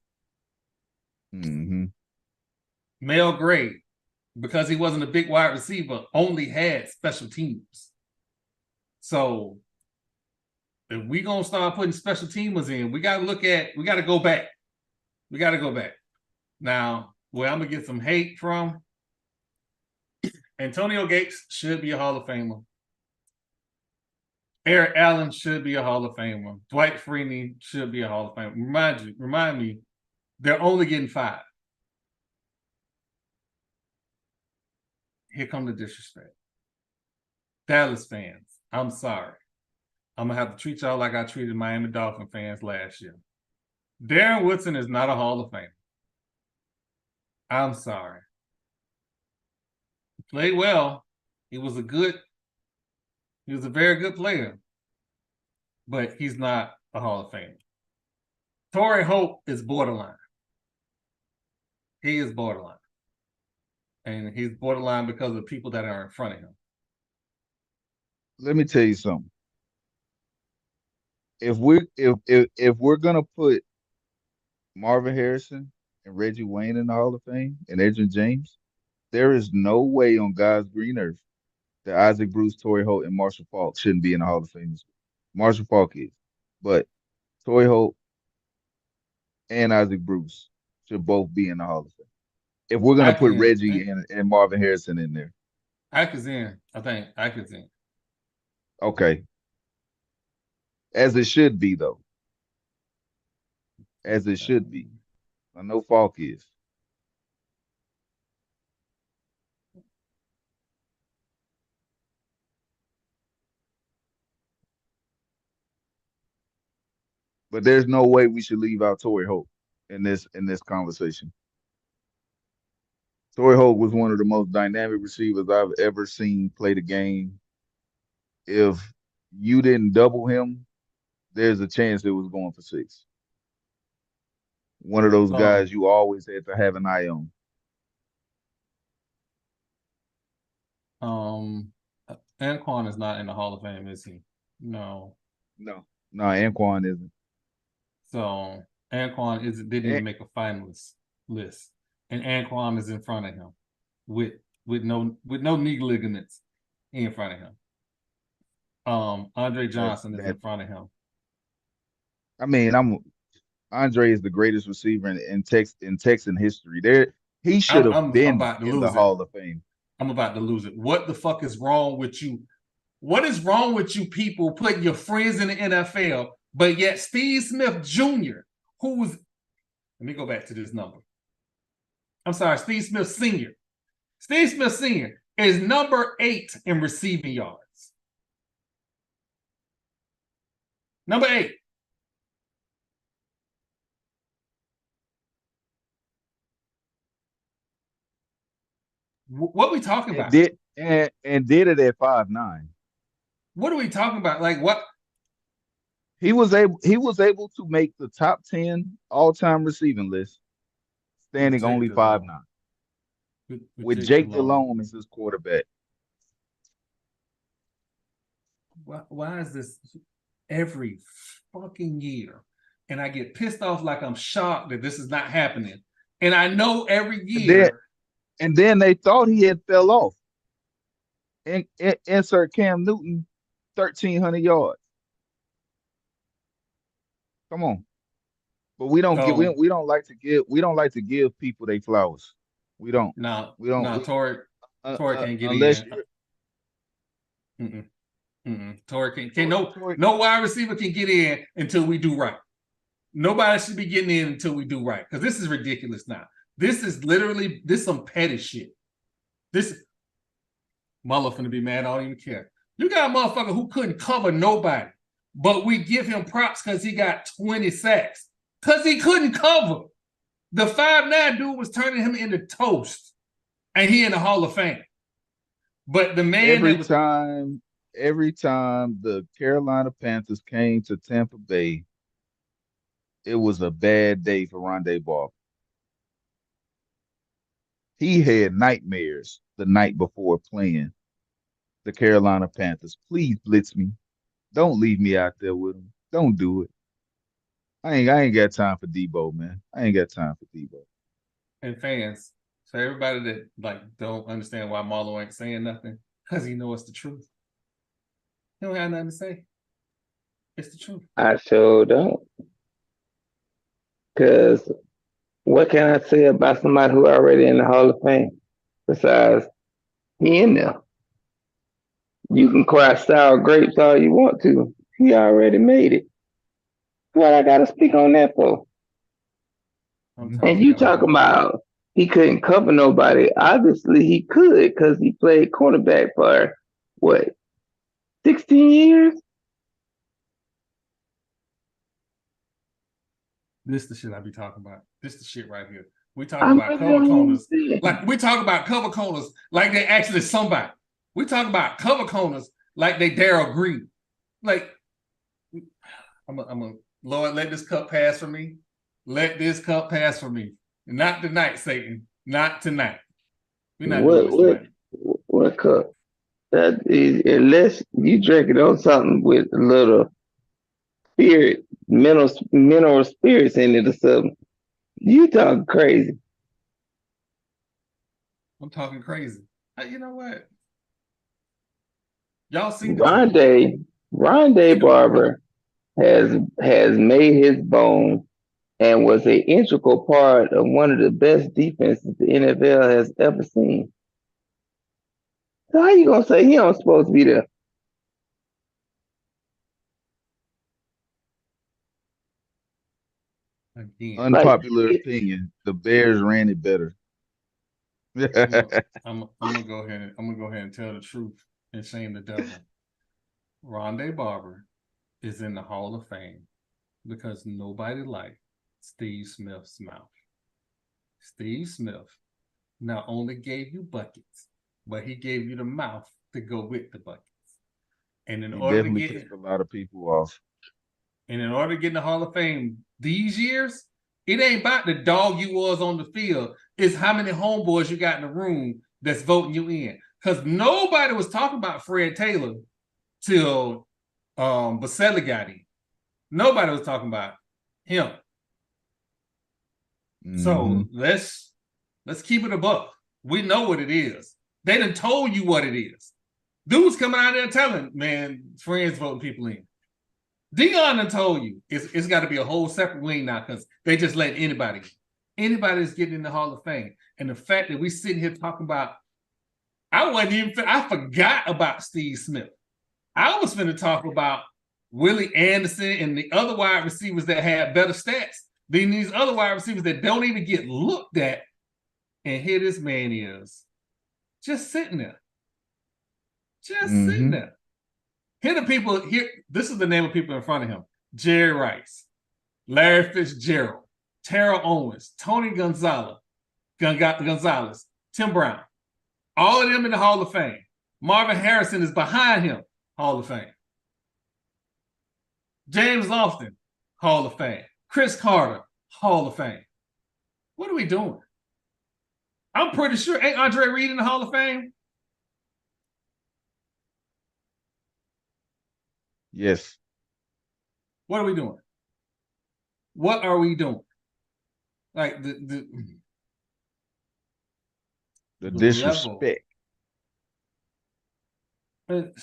Mm-hmm. Mel Gray, because he wasn't a big wide receiver, only had special teams. So if we're going to start putting special teamers in, we got to go back. We got to go back. Now, where I'm going to get some hate from, Antonio Gates should be a Hall of Famer. Eric Allen should be a Hall of Famer. Dwight Freeney should be a Hall of Famer. Remind me, they're only getting 5. Here come the disrespect. Dallas fans, I'm sorry. I'm going to have to treat y'all like I treated Miami Dolphin fans last year. Darren Woodson is not a Hall of Famer. I'm sorry. He played well. He was a very good player. But he's not a Hall of Famer. Torrey Holt is borderline. He is borderline. And he's borderline because of the people that are in front of him. Let me tell you something. If we're gonna put Marvin Harrison and Reggie Wayne in the Hall of Fame and Edgerrin James, there is no way on God's green earth that Isaac Bruce, Torrey Holt, and Marshall Faulk shouldn't be in the Hall of Fame. Marshall Faulk is, but Torrey Holt and Isaac Bruce should both be in the Hall of Fame. If we're gonna put Reggie and Marvin Harrison in there, Ike is in. I think Ike is in. Okay. As it should be, though. As it should be. I know Falk is. But there's no way we should leave out Torrey Holt in this conversation. Torrey Holt was one of the most dynamic receivers I've ever seen play the game. If you didn't double him, there's a chance it was going for 6. One of those guys you always had to have an eye on. Anquan is not in the Hall of Fame, is he? No, Anquan isn't. So Anquan didn't even make a finalist list, and Anquan is in front of him with no knee ligaments in front of him. Andre Johnson is in front of him I mean, Andre is the greatest receiver in Texan history. He should have I'm been about to in the lose it. Hall of Fame. I'm about to lose it. What the fuck is wrong with you? What is wrong with you people putting your friends in the NFL, but yet Steve Smith Jr., who's, let me go back to this number. I'm sorry, Steve Smith Sr. Steve Smith Sr. is number 8 in receiving yards. Number 8. What are we talking about? Did it at 5'9". What are we talking about? Like what? He was able to make the top 10 all-time receiving list, standing only 5'9", with Jake Delhomme as his quarterback. Why is this every fucking year? And I get pissed off like I'm shocked that this is not happening. And I know every year. And then they thought he had fell off. Insert Cam Newton, 1,300 yards. Come on. But we don't like to give people their flowers. We don't. Torrey can't get unless in. Torrey can't no wide receiver can get in until we do right. Nobody should be getting in until we do right. Because this is ridiculous now. This is some petty shit. This Muller finna be mad. I don't even care. You got a motherfucker who couldn't cover nobody, but we give him props because he got 20 sacks. Because he couldn't cover. The 5'9" dude was turning him into toast. And he in the Hall of Fame. But the man every time the Carolina Panthers came to Tampa Bay, it was a bad day for Rondé Barber. He had nightmares the night before playing the Carolina Panthers. Please blitz me. Don't leave me out there with them. Don't do it. I ain't got time for Debo, man. I ain't got time for Debo. And fans, so everybody that don't understand why Marlo ain't saying nothing, because he knows it's the truth. He don't have nothing to say. It's the truth. I sure don't. Because what can I say about somebody who already in the Hall of Fame? Besides, he in there. You can cry sour grapes all you want to. He already made it. What I gotta speak on that for? And you talking about he couldn't cover nobody. Obviously he could because he played cornerback for what, 16 years? This is the shit I be talking about. This is the shit right here. We talk about cover corners. We talk about cover corners like they actually somebody. We talk about cover corners like they Darryl Green. Like, I'm a Lord, let this cup pass for me. Let this cup pass for me. Not tonight, Satan. Not tonight. We're not doing this tonight. What cup? That is, unless you drink it on something with a little spirit, mineral spirits in it or something. You talking crazy. I'm talking crazy. You know what? Y'all see Rondé Barber has made his bone and was an integral part of one of the best defenses the NFL has ever seen. So how you gonna say he don't supposed to be there? Again. Unpopular opinion. The Bears ran it better. I'm gonna go ahead and tell the truth and shame the devil. Rondé Barber is in the Hall of Fame because nobody liked Steve Smith's mouth. Steve Smith not only gave you buckets, but he gave you the mouth to go with the buckets. And in order to get a lot of people off. And in order to get in the Hall of Fame these years, it ain't about the dog you was on the field. It's how many homeboys you got in the room that's voting you in. Because nobody was talking about Fred Taylor till Baselli got in. Nobody was talking about him. Mm-hmm. So let's keep it above. We know what it is. They done told you what it is. Dudes coming out there telling, man, friends voting people in. Dion done told you it's got to be a whole separate wing now because they just let anybody. Anybody is getting in the Hall of Fame. And the fact that we sitting here talking about, I forgot about Steve Smith. I was finna talk about Willie Anderson and the other wide receivers that had better stats than these other wide receivers that don't even get looked at. And here this man is, just sitting there. Just sitting there. Here the people, here, this is the name of people in front of him. Jerry Rice, Larry Fitzgerald, Terrell Owens, Tony Gonzalez, Tim Brown. All of them in the Hall of Fame. Marvin Harrison is behind him, Hall of Fame. James Lofton, Hall of Fame. Chris Carter, Hall of Fame. What are we doing? I'm pretty sure, ain't Andre Reed in the Hall of Fame? Yes. What are we doing? What are we doing? Like the disrespect. Come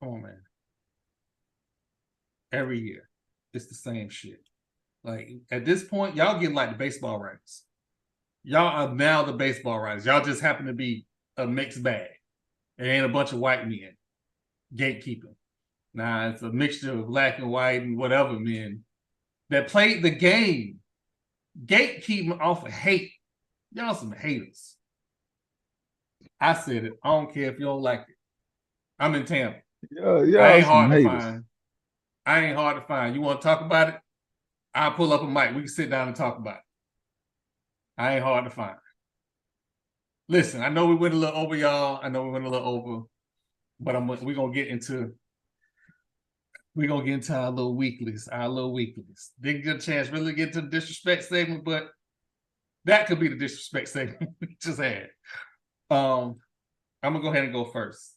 on, man. Every year, it's the same shit. Like at this point, y'all getting like the baseball writers. Y'all are now the baseball writers. Y'all just happen to be a mixed bag. It ain't a bunch of white men gatekeeping. Nah, it's a mixture of black and white and whatever men that played the game. Gatekeeping off of hate. Y'all some haters. I said it. I don't care if you don't like it. I'm in Tampa. I ain't hard to find. I ain't hard to find. You want to talk about it? I'll pull up a mic. We can sit down and talk about it. I ain't hard to find. Listen, I know we went a little over, y'all. I know we went a little over, but we're gonna get into our little weeklies. Didn't get a chance really to get to the disrespect segment, but that could be the disrespect segment we just had. I'm gonna go ahead and go first.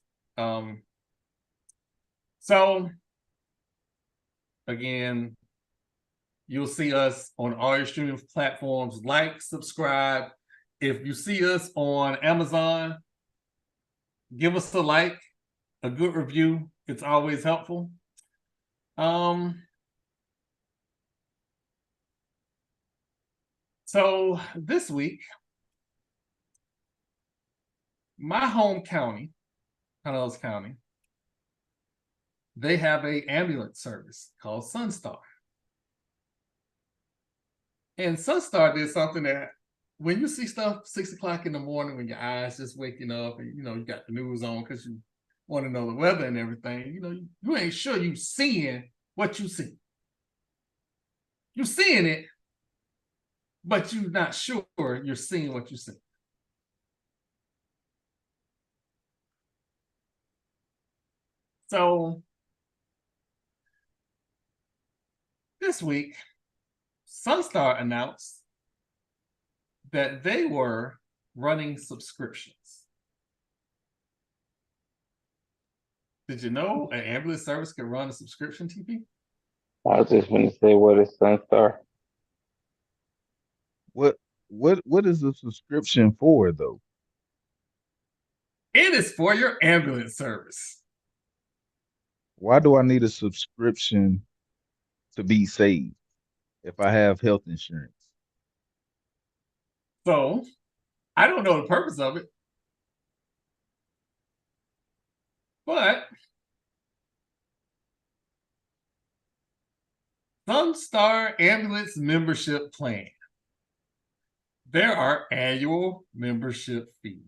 So again, you'll see us on all your streaming platforms. Like, subscribe. If you see us on Amazon, give us a like, a good review. It's always helpful. So this week, my home county, Pinellas County, they have an ambulance service called Sunstar. And Sunstar did something that when you see stuff 6 o'clock in the morning, when your eyes just waking up and, you got the news on because you want to know the weather and everything, you ain't sure you seeing what you see. You're seeing it, but you're not sure you're seeing what you see. So this week, Sunstar announced that they were running subscriptions. Did you know an ambulance service could run a subscription, TP? I was just going to say, what is Sunstar? What is the subscription for, though? It is for your ambulance service. Why do I need a subscription to be saved if I have health insurance? So, I don't know the purpose of it. But Sunstar Ambulance Membership Plan. There are annual membership fees.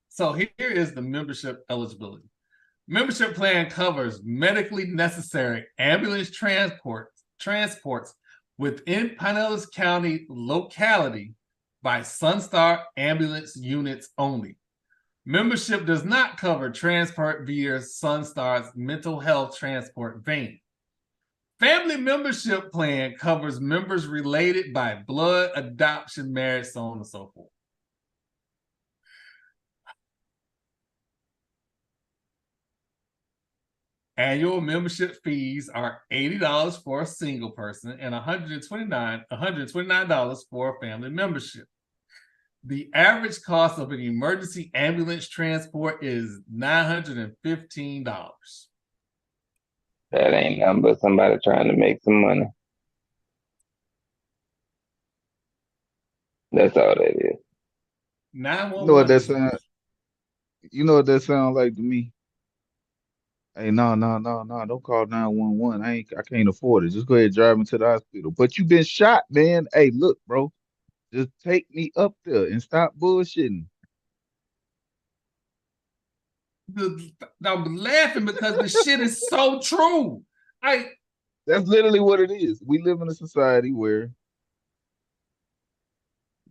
So here is the membership eligibility. Membership plan covers medically necessary ambulance transports within Pinellas County locality by Sunstar ambulance units only. Membership does not cover transport via Sunstar's mental health transport van. Family membership plan covers members related by blood, adoption, marriage, so on and so forth. Annual membership fees are $80 for a single person and $129 for a family membership. The average cost of an emergency ambulance transport is $915. That ain't nothing but somebody trying to make some money. That's all that is. You know what 911 that is sound? You know what that sound like to me? Hey, no, don't call 911. I can't afford it. Just go ahead and drive me to the hospital. But you been shot, man. Hey, look, bro. Just take me up there and stop bullshitting. I'm laughing because the shit is so true. That's literally what it is. We live in a society where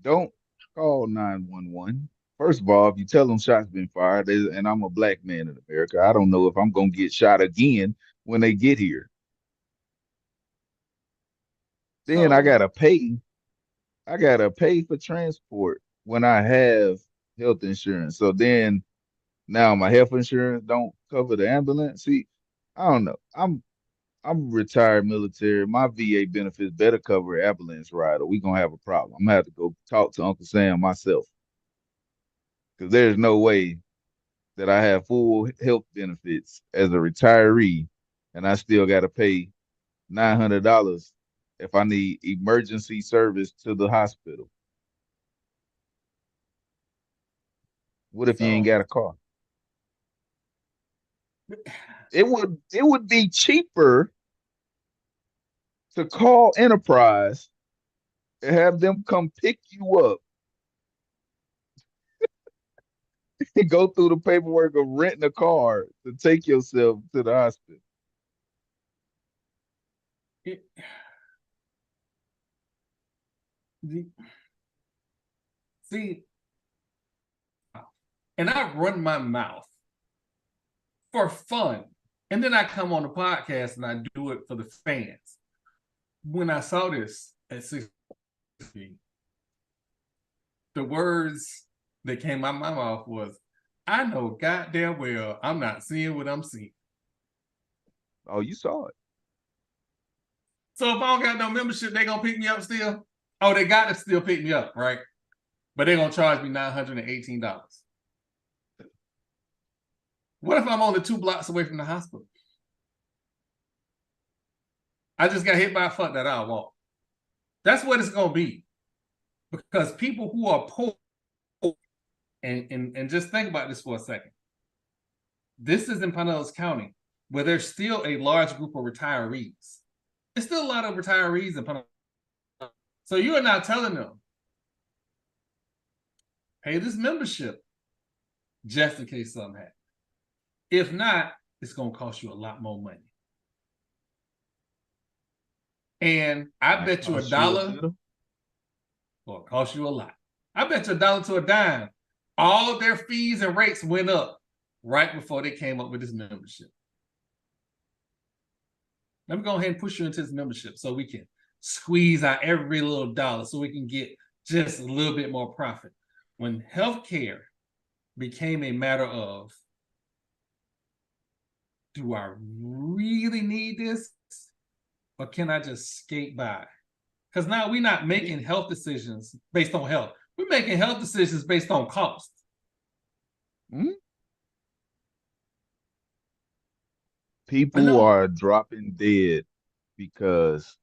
don't call 911. First of all, if you tell them shots been fired, and I'm a black man in America, I don't know if I'm gonna get shot again when they get here. Then I so gotta pay. I gotta pay for transport when I have health insurance. So then now my health insurance don't cover the ambulance. See, I don't know. I'm retired military. My VA benefits better cover ambulance ride, or we gonna have a problem. I'm gonna have to go talk to Uncle Sam myself because there's no way that I have full health benefits as a retiree, and I still got to pay $900 if I need emergency service to the hospital. What if you ain't so got a car? It would be cheaper to call Enterprise and have them come pick you up and go through the paperwork of renting a car to take yourself to the hospital. it, see, and I run my mouth for fun. And then I come on the podcast and I do it for the fans. When I saw this at 16, the words that came out of my mouth was, I know goddamn well I'm not seeing what I'm seeing. Oh, you saw it. So if I don't got no membership, they gonna pick me up still? Oh, they got to still pick me up, right? But they're gonna charge me $918. What if I'm only 2 blocks away from the hospital? I just got hit by a fuck that I walk. That's what it's gonna be. Because people who are poor, and just think about this for a second. This is in Pinellas County, where there's still a large group of retirees. There's still a lot of retirees in Pinellas. So you are not telling them, pay this membership just in case something happens. If not, it's going to cost you a lot more money. And I bet you $1, or it cost you a lot. I bet you $1 to a dime. All their fees and rates went up right before they came up with this membership. Let me go ahead and push you into this membership so we can squeeze out every little dollar so we can get just a little bit more profit. When healthcare became a matter of, do I really need this? Or can I just skate by? Because now we're not making health decisions based on health. We're making health decisions based on cost. Hmm? People are dropping dead because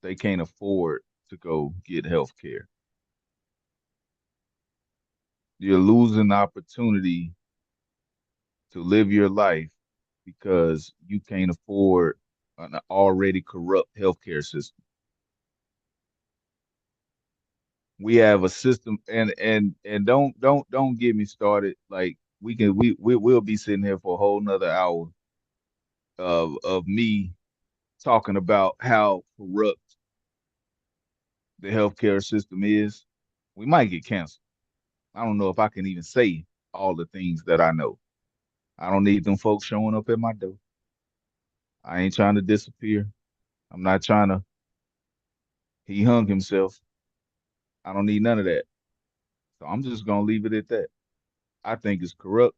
they can't afford to go get health care. You're losing the opportunity to live your life because you can't afford an already corrupt healthcare system. We have a system, and don't get me started. Like we'll be sitting here for a whole nother hour of me talking about how corrupt the healthcare system is. We might get canceled. I don't know if I can even say all the things that I know. I don't need them folks showing up at my door. I ain't trying to disappear. I'm not trying to. He hung himself. I don't need none of that. So I'm just gonna leave it at that. I think it's corrupt.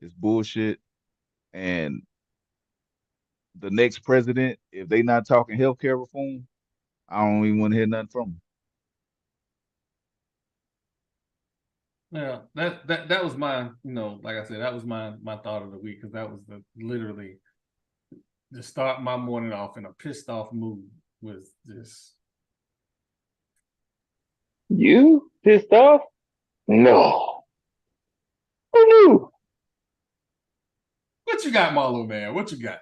It's bullshit. And the next president, if they not talking healthcare reform, I don't even want to hear nothing from them. Yeah, that was my, like I said, that was my thought of the week, because that was literally to start my morning off in a pissed off mood was just. You pissed off? No. Who knew? What you got, Marlo, man? What you got?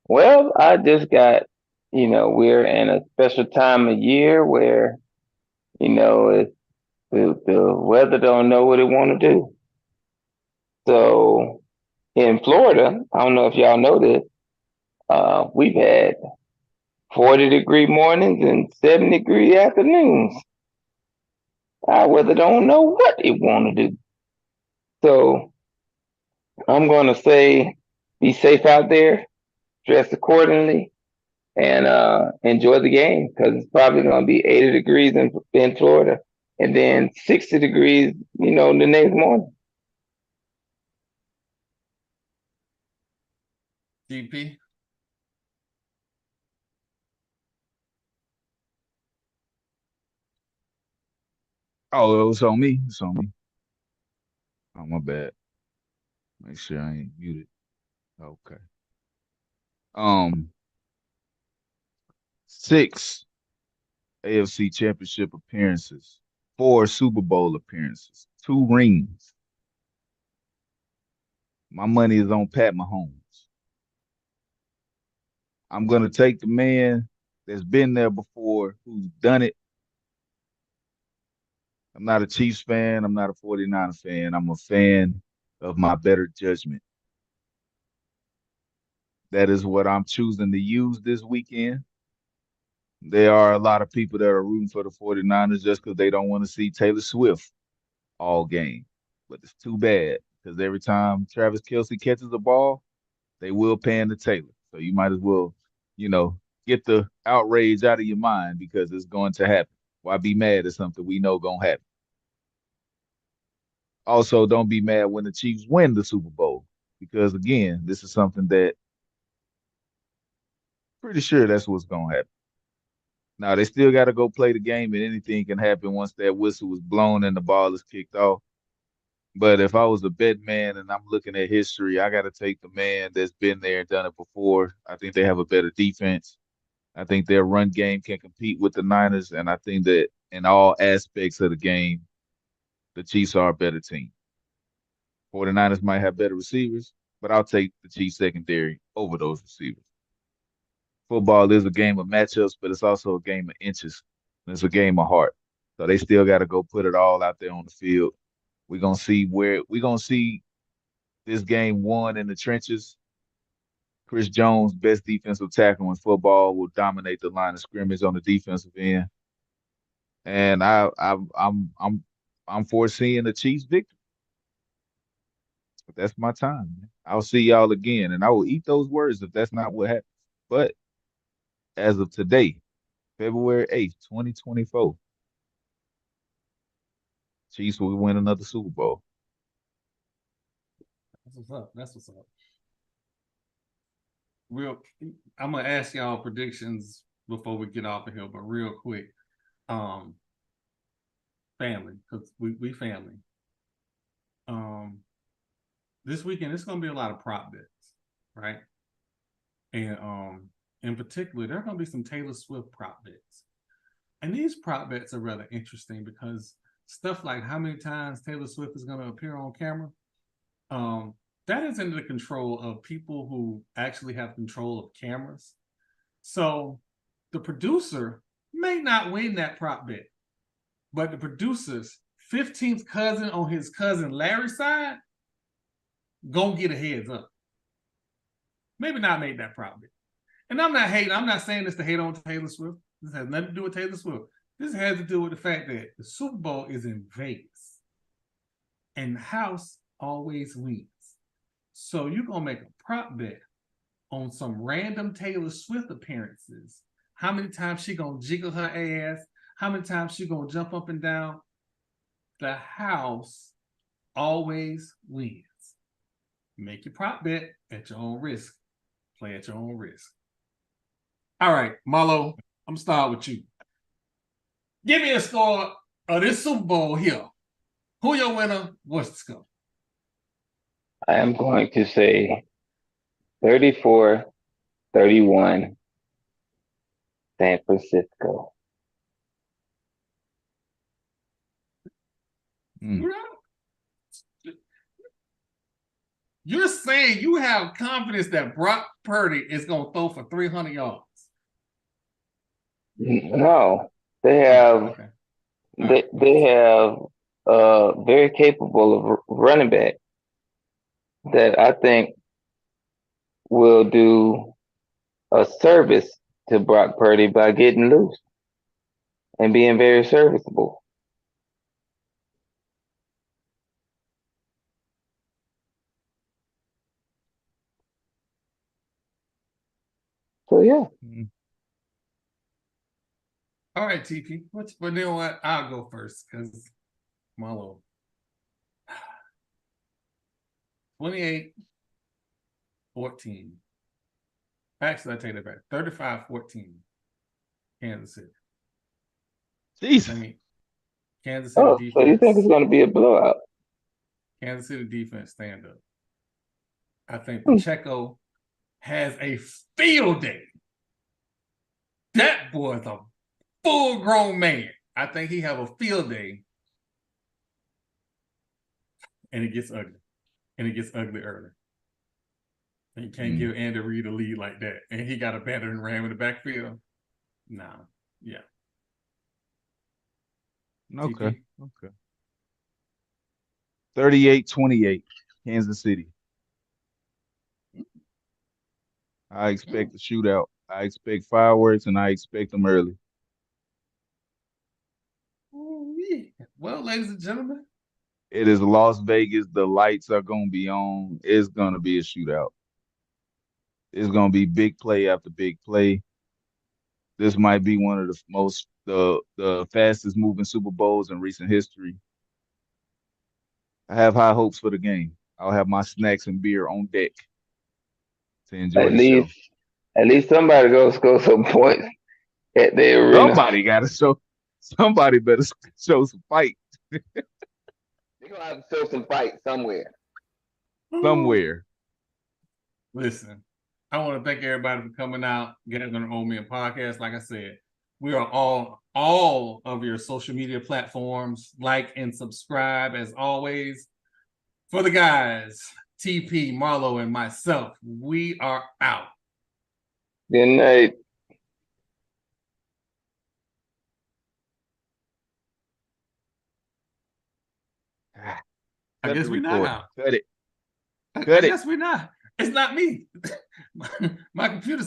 Well, I just got, we're in a special time of year where, it's, the weather don't know what it want to do. So in Florida, I don't know if y'all know this, we've had 40-degree mornings and 70-degree afternoons. Our weather don't know what it want to do. So I'm going to say be safe out there, dress accordingly, and enjoy the game, because it's probably going to be 80 degrees in Florida and then 60 degrees, the next morning. GP? Oh, it was on me. It's on me. Oh, my bad. Make sure I ain't muted. Okay. 6 AFC Championship appearances, 4 Super Bowl appearances, 2 rings. My money is on Pat Mahomes. I'm going to take the man that's been there before, who's done it. I'm not a Chiefs fan. I'm not a 49er fan. I'm a fan of my better judgment. That is what I'm choosing to use this weekend. There are a lot of people that are rooting for the 49ers just because they don't want to see Taylor Swift all game. But it's too bad, because every time Travis Kelce catches the ball, they will pan to Taylor. So you might as well, get the outrage out of your mind, because it's going to happen. Why be mad at something we know going to happen? Also, don't be mad when the Chiefs win the Super Bowl, because, again, this is something that pretty sure that's what's going to happen. Now, they still got to go play the game, and anything can happen once that whistle was blown and the ball is kicked off. But if I was a bet man and I'm looking at history, I got to take the man that's been there and done it before. I think they have a better defense. I think their run game can compete with the Niners, and I think that in all aspects of the game, the Chiefs are a better team. 49ers might have better receivers, but I'll take the Chiefs secondary over those receivers. Football is a game of matchups, but it's also a game of inches. It's a game of heart. So they still got to go put it all out there on the field. We're gonna see this game won in the trenches. Chris Jones, best defensive tackle in football, will dominate the line of scrimmage on the defensive end. And I'm foreseeing the Chiefs victory. But that's my time, man. I'll see y'all again, and I will eat those words if that's not what happens. But as of today, February 8th, 2024, Chiefs will win another Super Bowl. That's what's up. I'm gonna ask y'all predictions before we get off of here, but real quick, family, because we family. This weekend it's gonna be a lot of prop bets, right? And in particular, there are gonna be some Taylor Swift prop bets, and these prop bets are rather interesting because stuff like how many times Taylor Swift is gonna appear on camera. That is in the control of people who actually have control of cameras. So the producer may not win that prop bet, but the producer's 15th cousin on his cousin Larry's side gonna get a heads up. Maybe not make that prop bet. And I'm not hating. I'm not saying this to hate on Taylor Swift. This has nothing to do with Taylor Swift. This has to do with the fact that the Super Bowl is in Vegas, and the house always wins. So you're going to make a prop bet on some random Taylor Swift appearances. How many times she going to jiggle her ass? How many times she going to jump up and down? The house always wins. Make your prop bet at your own risk. Play at your own risk. All right, Marlo, I'm going to start with you. Give me a score of this Super Bowl here. Who your winner? What's the score? I am going to say 34-31 San Francisco. You're saying you have confidence that Brock Purdy is going to throw for 300 yards? No, they have they have very capable of running back that I think will do a service to Brock Purdy by getting loose and being very serviceable. So yeah. All right, TP. But you know what? I'll go first because Marlo. 28-14. Actually, I take that back. 35-14. Kansas City. Jesus. I mean, Kansas City defense. So you think it's going to be a blowout? Kansas City defense stand up. I think Pacheco has a field day. That boy's a full-grown man. I think he have a field day. And it gets ugly. And it gets ugly early. And you can't give Andy Reid a lead like that. And he got a battering ram in the backfield. No. Yeah. Okay. Okay. 38-28, Kansas City. I expect a shootout. I expect fireworks, and I expect them early. Well, ladies and gentlemen, it is Las Vegas. The lights are going to be on. It's going to be a shootout. It's going to be big play after big play. This might be one of the fastest moving Super Bowls in recent history. I have high hopes for the game. I'll have my snacks and beer on deck to enjoy the show. At least somebody go score some points at the arena. Somebody got to show. Somebody better show some fight. They're gonna have to show some fight somewhere. Somewhere. Listen, I want to thank everybody for coming out, getting on the Old Man podcast. Like I said, we are all of your social media platforms. Like and subscribe as always. For the guys, TP, Marlo, and myself, we are out. Good night. I guess we're not out. Cut it. I guess we're not. It's not me. My computer said